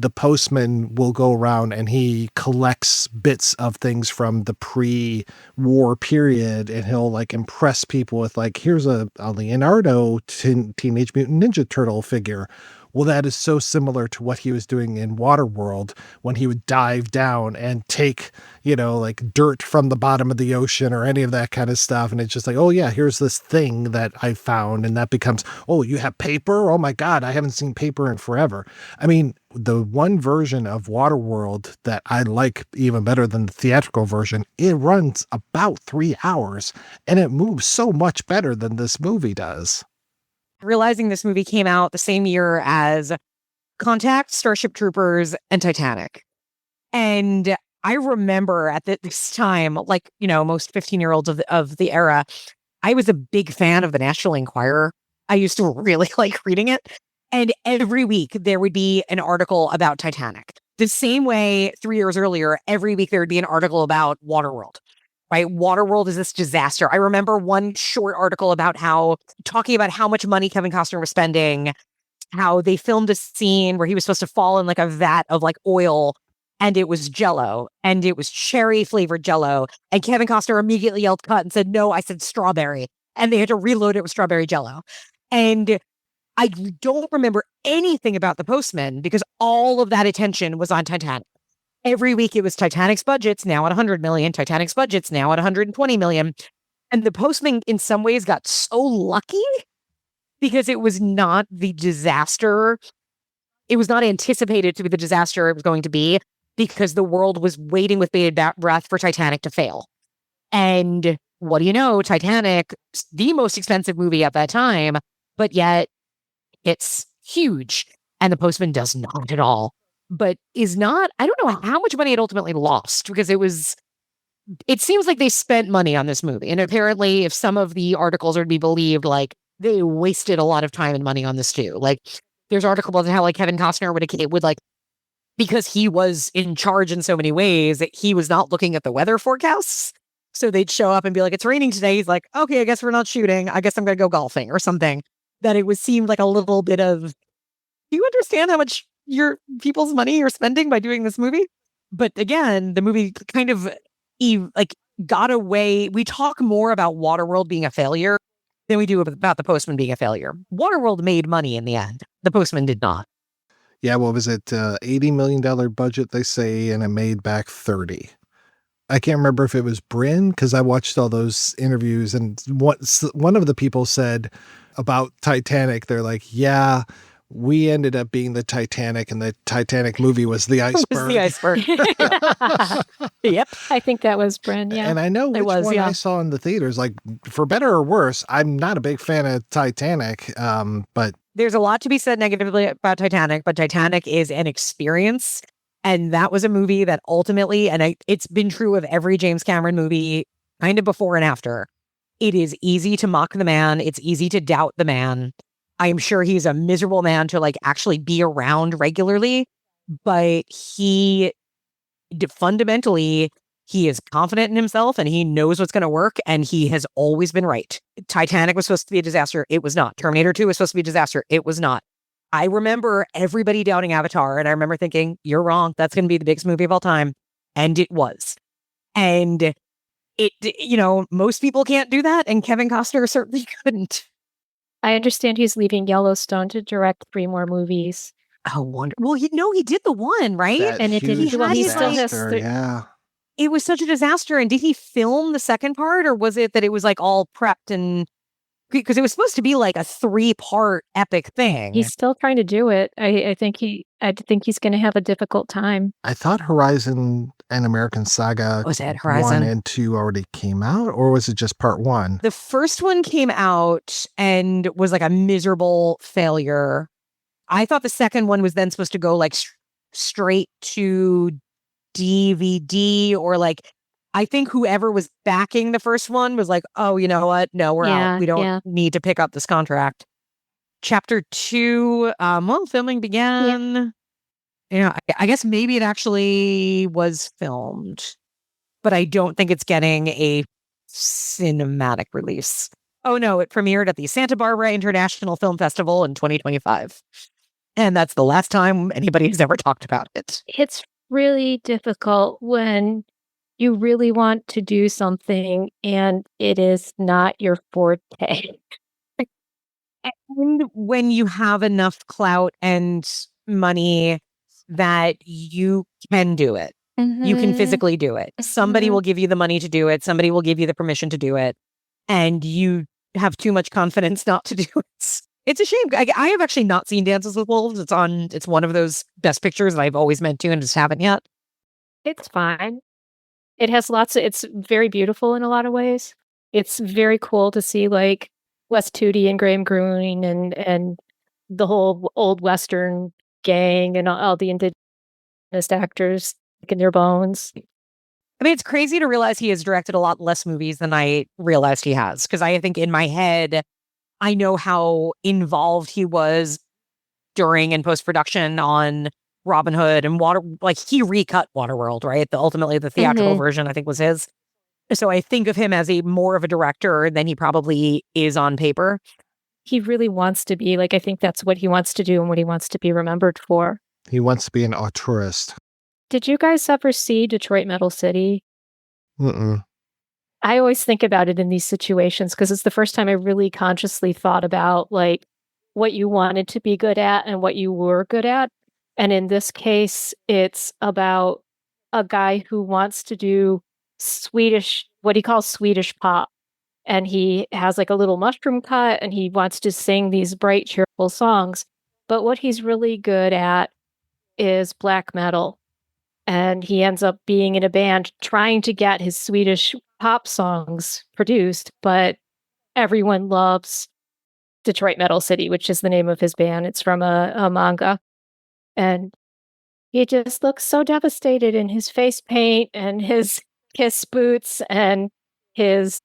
the postman will go around and he collects bits of things from the pre-war period, and he'll like impress people with like, here's a Leonardo Teenage Mutant Ninja Turtle figure. Well, that is so similar to what he was doing in Waterworld when he would dive down and take, like dirt from the bottom of the ocean or any of that kind of stuff. And it's just like, oh yeah, here's this thing that I found. And that becomes, oh, you have paper? Oh my God, I haven't seen paper in forever. I mean, the one version of Waterworld that I like even better than the theatrical version, it runs about 3 hours and it moves so much better than this movie does. Realizing this movie came out the same year as Contact, Starship Troopers, and Titanic. And I remember at this time, like, most 15-year-olds of the era, I was a big fan of the National Enquirer. I used to really like reading it. And every week there would be an article about Titanic. The same way 3 years earlier, every week there would be an article about Waterworld. Right? Waterworld is this disaster. I remember one short article about talking about how much money Kevin Costner was spending, how they filmed a scene where he was supposed to fall in like a vat of like oil, and it was Jell-O, and it was cherry flavored Jell-O. And Kevin Costner immediately yelled cut and said, "No, I said strawberry." And they had to reload it with strawberry Jell-O. And I don't remember anything about the Postman because all of that attention was on Titanic. Every week it was Titanic's budget's now at 100 million, Titanic's budget's now at 120 million. And the Postman in some ways got so lucky because it was not the disaster. It was not anticipated to be the disaster it was going to be because the world was waiting with bated breath for Titanic to fail. And what do you know? Titanic, the most expensive movie at that time, but yet it's huge. And the Postman does not at all. But is not, I don't know how much money it ultimately lost because it seems like they spent money on this movie. And apparently, if some of the articles are to be believed, like they wasted a lot of time and money on this too. Like there's articles about how like Kevin Costner would like, because he was in charge in so many ways, that he was not looking at the weather forecasts. So they'd show up and be like, it's raining today. He's like, okay, I guess we're not shooting. I guess I'm going to go golfing or something. That it seemed like a little bit of, do you understand how much your people's money you're spending by doing this movie? But again, the movie kind of got away. We talk more about Waterworld being a failure than we do about the Postman being a failure. Waterworld made money in the end. The Postman did not. Yeah, what was it? $80 million budget, they say, and it made back 30. I can't remember if it was Bryn, because I watched all those interviews, and one of the people said about Titanic, they're like, yeah, we ended up being the Titanic, and the Titanic movie was the iceberg. It was the iceberg. Yep. I think that was Bryn, yeah. And I know which one I saw in the theaters. Like, for better or worse, I'm not a big fan of Titanic, but... There's a lot to be said negatively about Titanic, but Titanic is an experience. And that was a movie that ultimately, and it's been true of every James Cameron movie, kind of before and after, it is easy to mock the man. It's easy to doubt the man. I am sure he's a miserable man to actually be around regularly, but fundamentally, he is confident in himself and he knows what's going to work, and he has always been right. Titanic was supposed to be a disaster. It was not. Terminator 2 was supposed to be a disaster. It was not. I remember everybody doubting Avatar, and I remember thinking, you're wrong. That's going to be the biggest movie of all time. And it was. And most people can't do that, and Kevin Costner certainly couldn't. I understand he's leaving Yellowstone to direct 3 more movies. Oh, wonderful. Well, he did the one, right? And it didn't. Well, he still has. Yeah. It was such a disaster. And did he film the second part, or was it that it was all prepped and because it was supposed to be a 3-part epic thing? He's still trying to do it. I think he's going to have a difficult time. I thought Horizon and American Saga was it Horizon 1 and 2 already came out, or was it just part 1? The first one came out and was a miserable failure. I thought the second one was then supposed to go straight to DVD, or I think whoever was backing the first one was oh, you know what? No, we're out. We don't need to pick up this contract. Chapter 2, filming began. Yeah. I guess maybe it actually was filmed, but I don't think it's getting a cinematic release. Oh no, it premiered at the Santa Barbara International Film Festival in 2025. And that's the last time anybody has ever talked about it. It's really difficult when you really want to do something and it is not your forte. And when you have enough clout and money that you can do it, you can physically do it. Somebody will give you the money to do it. Somebody will give you the permission to do it. And you have too much confidence not to do it. It's a shame. I have actually not seen Dances with Wolves. It's one of those best pictures that I've always meant to and just haven't yet. It's fine. It has it's very beautiful in a lot of ways. It's very cool to see like Wes Tooty and Graham Greene and the whole old Western gang and all the indigenous actors in their bones. I mean, it's crazy to realize he has directed a lot less movies than I realized he has. Because I think in my head, I know how involved he was during and post-production on Robin Hood and he recut Waterworld, right? Ultimately, the theatrical version, I think, was his. So I think of him as more of a director than he probably is on paper. He really wants to be, I think that's what he wants to do and what he wants to be remembered for. He wants to be an auteurist. Did you guys ever see Detroit Metal City? Mm-mm. I always think about it in these situations because it's the first time I really consciously thought about what you wanted to be good at and what you were good at. And in this case, it's about a guy who wants to do what he calls Swedish pop. And he has a little mushroom cut and he wants to sing these bright, cheerful songs. But what he's really good at is black metal. And he ends up being in a band trying to get his Swedish pop songs produced, but everyone loves Detroit Metal City, which is the name of his band. It's from a manga. And he just looks so devastated in his face paint and his Kiss boots and his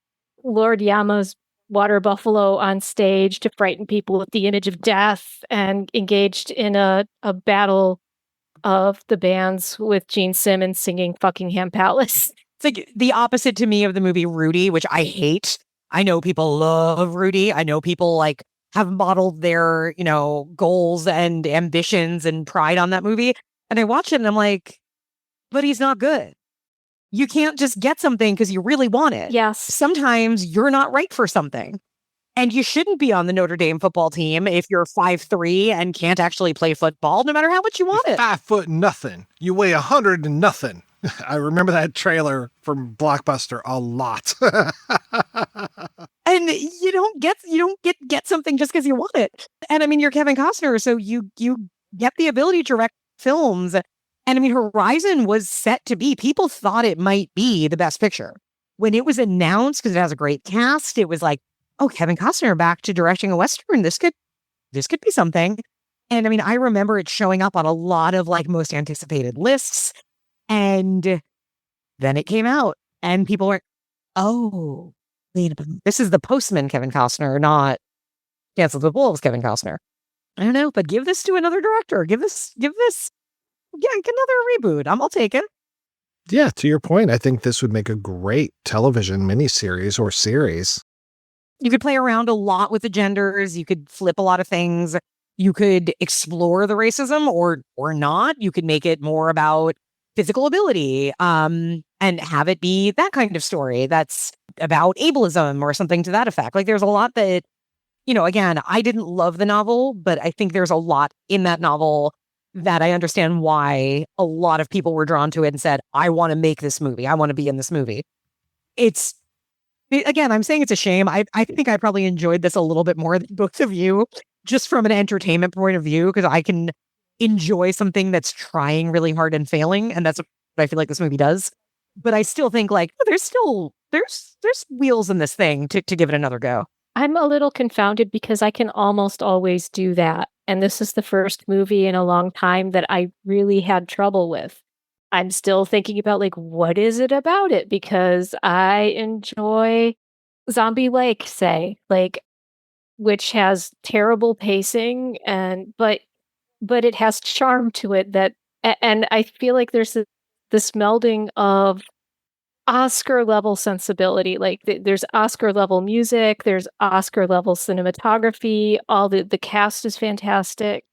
Lord Yama's water buffalo on stage to frighten people with the image of death and engaged in a battle of the bands with Gene Simmons singing Fuckingham Palace. It's the opposite to me of the movie Rudy, which I hate. I know people love Rudy. I know people have modeled their, goals and ambitions and pride on that movie. And I watch it and I'm like, but he's not good. You can't just get something because you really want it. Yes. Sometimes you're not right for something. And you shouldn't be on the Notre Dame football team if you're 5'3" and can't actually play football, no matter how much you want it. 5 foot nothing. You weigh 100 and nothing. I remember that trailer from Blockbuster a lot. And you don't get something just because you want it. And I mean, you're Kevin Costner, so you get the ability to direct films. And I mean, Horizon was set to be. People thought it might be the best picture when it was announced because it has a great cast. It was like, oh, Kevin Costner back to directing a Western. This could be something. And I mean, I remember it showing up on a lot of most anticipated lists. And then it came out and people were, oh, wait a minute. This is the Postman Kevin Costner, not Dances with Wolves Kevin Costner. I don't know, but give this to another director. Give this, another reboot. I'll take it. Yeah, to your point, I think this would make a great television miniseries or series. You could play around a lot with the genders. You could flip a lot of things. You could explore the racism or not. You could make it more about physical ability and have it be that kind of story that's about ableism or something to that effect. There's a lot that, again, I didn't love the novel, but I think there's a lot in that novel that I understand why a lot of people were drawn to it and said, I want to make this movie. I want to be in this movie. Again, I'm saying it's a shame. I think I probably enjoyed this a little bit more than both of you, just from an entertainment point of view, because I can enjoy something that's trying really hard and failing, and that's what I feel like this movie does. But I still think there's wheels in this thing to give it another go. I'm a little confounded because I can almost always do that. And this is the first movie in a long time that I really had trouble with. I'm still thinking about what is it about it? Because I enjoy Zombie Lake, say, which has terrible pacing but it has charm to it and I feel like there's this melding of Oscar level sensibility. There's Oscar level music, there's Oscar level cinematography, all the cast is fantastic.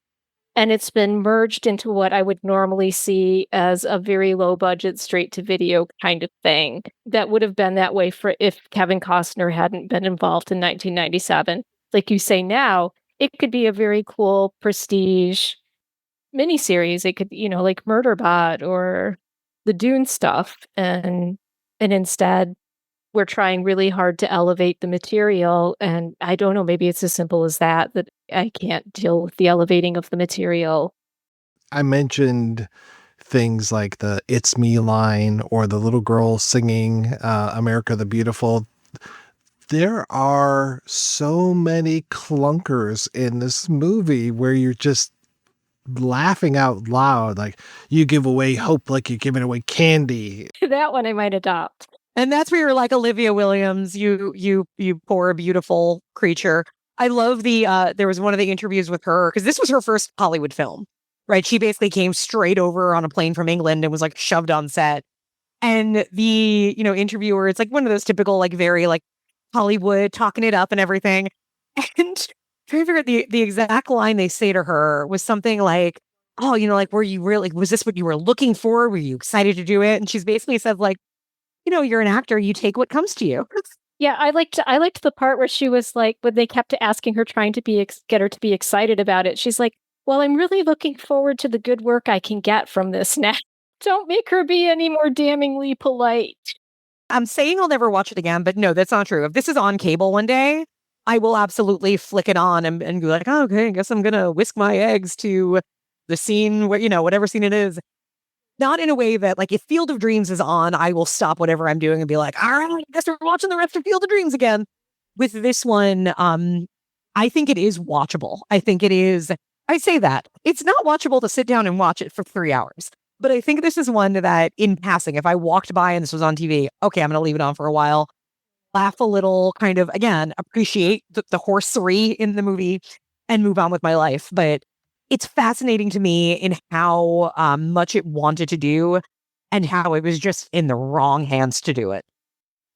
And it's been merged into what I would normally see as a very low budget, straight to video kind of thing. That would have been that way for if Kevin Costner hadn't been involved in 1997. Like you say now, it could be a very cool prestige miniseries. It could, like Murderbot or the Dune stuff. And instead, we're trying really hard to elevate the material. And I don't know, maybe it's as simple as that I can't deal with the elevating of the material. I mentioned things like the "It's Me" line or the little girl singing America the Beautiful. There are so many clunkers in this movie where you're just laughing out loud. Like, you give away hope like you're giving away candy. That one I might adopt. And that's where you're like, Olivia Williams, you poor beautiful creature. I love there was one of the interviews with her, because this was her first Hollywood film, right? She basically came straight over on a plane from England and was like shoved on set. And the, interviewer, it's like one of those typical, like very like Hollywood talking it up and everything. And trying to figure out the exact line they say to her was something like, oh, like, were you really, was this what you were looking for? Were you excited to do it? And she's basically said like, you're an actor, you take what comes to you. Yeah, I liked the part where she was like, when they kept asking her, trying to get her to be excited about it. She's like, well, I'm really looking forward to the good work I can get from this now. Don't make her be any more damningly polite. I'm saying I'll never watch it again, but no, that's not true. If this is on cable one day, I will absolutely flick it on and be like, oh, okay, I guess I'm going to whisk my eggs to the scene where, whatever scene it is. Not in a way that, like, if Field of Dreams is on, I will stop whatever I'm doing and be like, all right, I guess we're watching the rest of Field of Dreams again. With this one, I think it is watchable. I say that. It's not watchable to sit down and watch it for 3 hours. But I think this is one that, in passing, if I walked by and this was on TV, okay, I'm going to leave it on for a while, laugh a little, kind of, again, appreciate the horsery in the movie and move on with my life. But it's fascinating to me in how much it wanted to do and how it was just in the wrong hands to do it.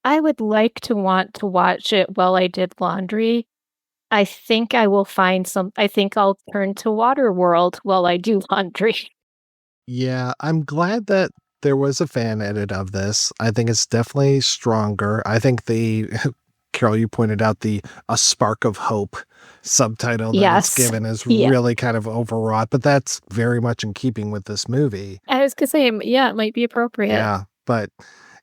I would like to want to watch it while I did laundry. I think I will I think I'll turn to Waterworld while I do laundry. Yeah, I'm glad that there was a fan edit of this. I think it's definitely stronger. I think Carol, you pointed out a spark of hope subtitle that it's given is really kind of overwrought, but that's very much in keeping with this movie. I was going to say, yeah, it might be appropriate. Yeah, but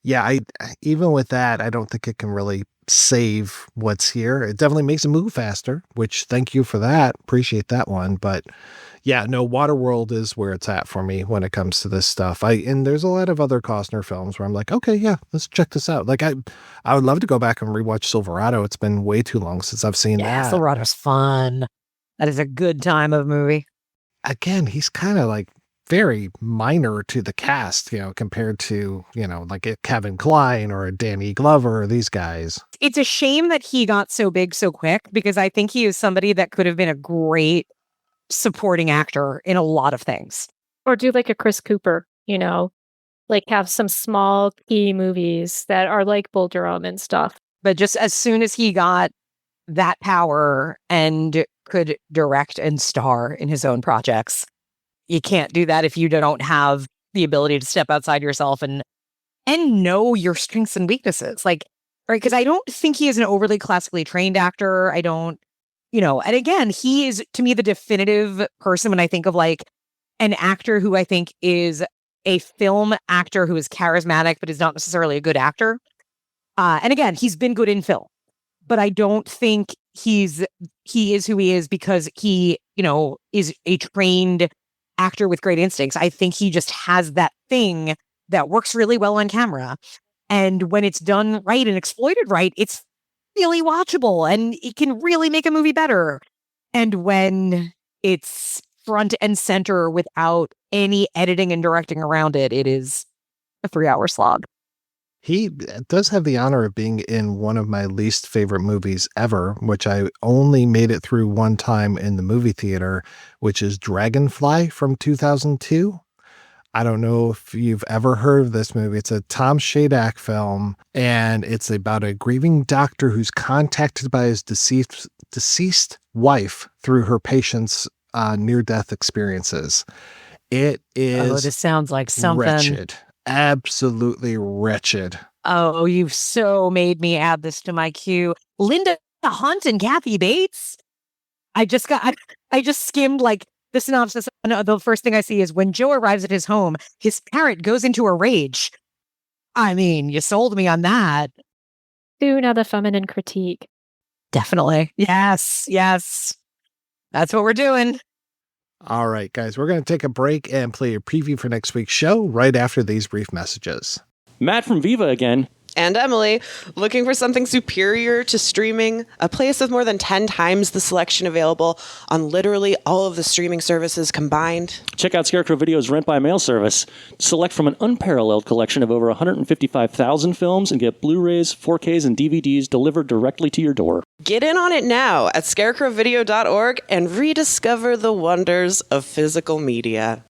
yeah, even with that, I don't think it can really save what's here. It definitely makes it move faster, which thank you for that. Appreciate that one. But yeah, no, Waterworld is where it's at for me when it comes to this stuff. And there's a lot of other Costner films where I'm like, okay, yeah, let's check this out. Like I would love to go back and rewatch Silverado. It's been way too long since I've seen that. Silverado's fun. That is a good time of movie. Again, he's kind of like very minor to the cast, compared to, like a Kevin Kline or a Danny Glover or these guys. It's a shame that he got so big so quick, because I think he is somebody that could have been a great supporting actor in a lot of things. Or do like a Chris Cooper, like have some small key movies that are like Bull Durham and stuff. But just as soon as he got that power and could direct and star in his own projects, you can't do that if you don't have the ability to step outside yourself and know your strengths and weaknesses. Like, right, because I don't think he is an overly classically trained actor. I don't, and again, he is, to me, the definitive person when I think of like an actor who I think is a film actor who is charismatic, but is not necessarily a good actor. And again, he's been good in film, but I don't think he is who he is because he, is a trained actor with great instincts. I think he just has that thing that works really well on camera. And when it's done right and exploited right, it's really watchable and it can really make a movie better. And when it's front and center without any editing and directing around it, it is a 3-hour slog. He does have the honor of being in one of my least favorite movies ever, which I only made it through one time in the movie theater, which is Dragonfly from 2002. I don't know if you've ever heard of this movie. It's a Tom Shadak film, and it's about a grieving doctor who's contacted by his deceased wife through her patient's near-death experiences. It is. Oh, this sounds like something. Wretched. Absolutely wretched. Oh, you've so made me add this to my queue. Linda Hunt and Kathy Bates. I just skimmed like the synopsis. No, the first thing I see is when Joe arrives at his home, his parrot goes into a rage. I mean, you sold me on that. Now the feminine critique. Definitely. Yes. That's what we're doing. All right, guys, we're going to take a break and play a preview for next week's show right after these brief messages. Matt from Viva again. And Emily, looking for something superior to streaming? A place with more than 10 times the selection available on literally all of the streaming services combined? Check out Scarecrow Video's rent-by-mail service. Select from an unparalleled collection of over 155,000 films and get Blu-rays, 4Ks, and DVDs delivered directly to your door. Get in on it now at scarecrowvideo.org and rediscover the wonders of physical media.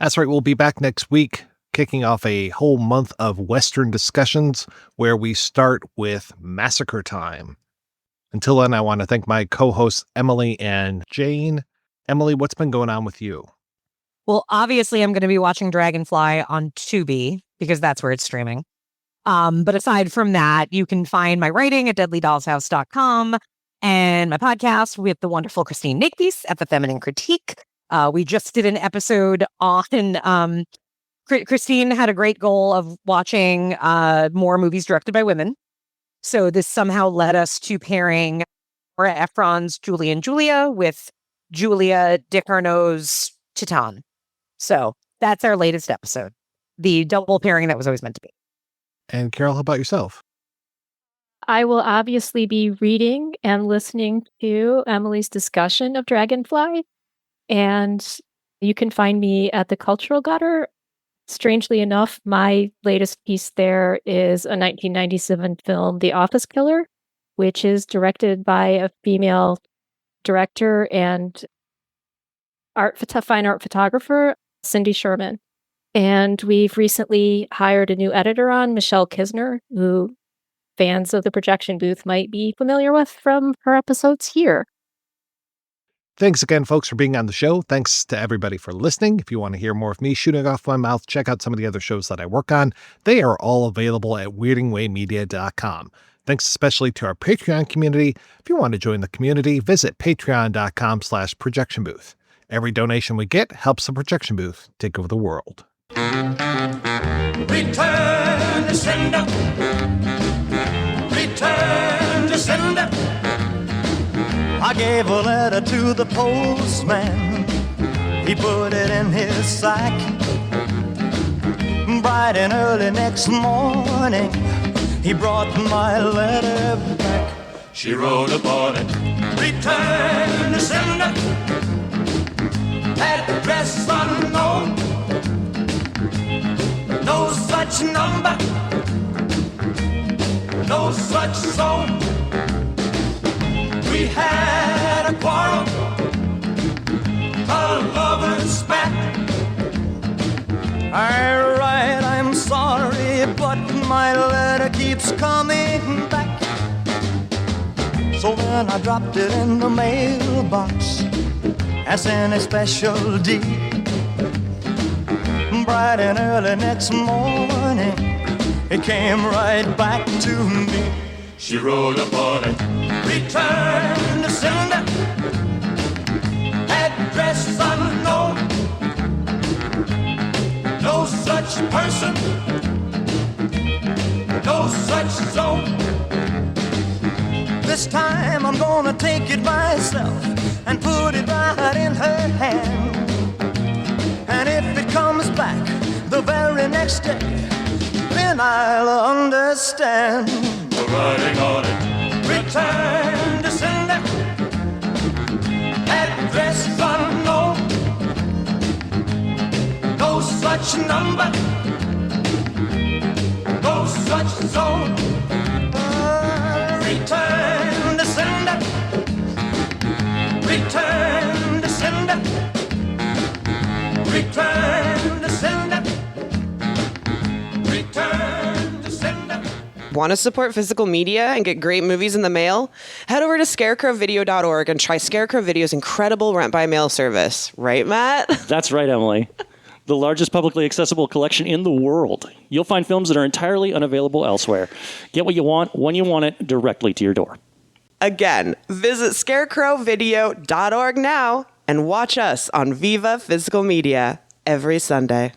That's right, we'll be back next week, kicking off a whole month of Western discussions where we start with Massacre Time. Until then, I want to thank my co-hosts, Emily and Jane. Emily, what's been going on with you? Well, obviously, I'm going to be watching Dragonfly on Tubi because that's where it's streaming. But aside from that, you can find my writing at deadlydollshouse.com and my podcast with the wonderful Christine Nakepiece at The Feminine Critique. We just did an episode on Christine had a great goal of watching more movies directed by women. So this somehow led us to pairing Nora Ephron's Julie and Julia with Julia Ducournau's Titan. So that's our latest episode. The double pairing that was always meant to be. And Carol, how about yourself? I will obviously be reading and listening to Emily's discussion of Dragonfly. And You can find me at the Cultural Gutter. Strangely enough, my latest piece there is a 1997 film, The Office Killer, which is directed by a female director and fine art photographer, Cindy Sherman. And we've recently hired a new editor on, Michelle Kisner, who fans of the Projection Booth might be familiar with from her episodes here. Thanks again, folks, for being on the show. Thanks to everybody for listening. If you want to hear more of me shooting off my mouth, check out some of the other shows that I work on. They are all available at weirdingwaymedia.com. Thanks especially to our Patreon community. If you want to join the community, visit patreon.com/projectionbooth. Every donation we get helps the Projection Booth take over the world. Return to sender. Return to sender. I gave a letter to the postman. He put it in his sack. Bright and early next morning, he brought my letter back. She wrote upon it, return to sender. Address unknown. No such number. No such zone. We had a quarrel, a lover's spat. I write, I'm sorry, but my letter keeps coming back. So then I dropped it in the mailbox as in a special deed. Bright and early next morning, it came right back to me. She wrote upon it, return to sender. Address unknown. No such person. No such zone. This time I'm gonna take it myself and put it right in her hand. And if it comes back the very next day, then I'll understand. Writing on it, return to sender. Address unknown. No such number. No such zone. Return to sender. Return to sender. Return to sender. Return to sender. Want to support physical media and get great movies in the mail? Head over to scarecrowvideo.org and try Scarecrow Video's incredible rent-by-mail service. Right, Matt? That's right, Emily. The largest publicly accessible collection in the world. You'll find films that are entirely unavailable elsewhere. Get what you want, when you want it, directly to your door. Again, visit scarecrowvideo.org now and watch us on Viva Physical Media every Sunday.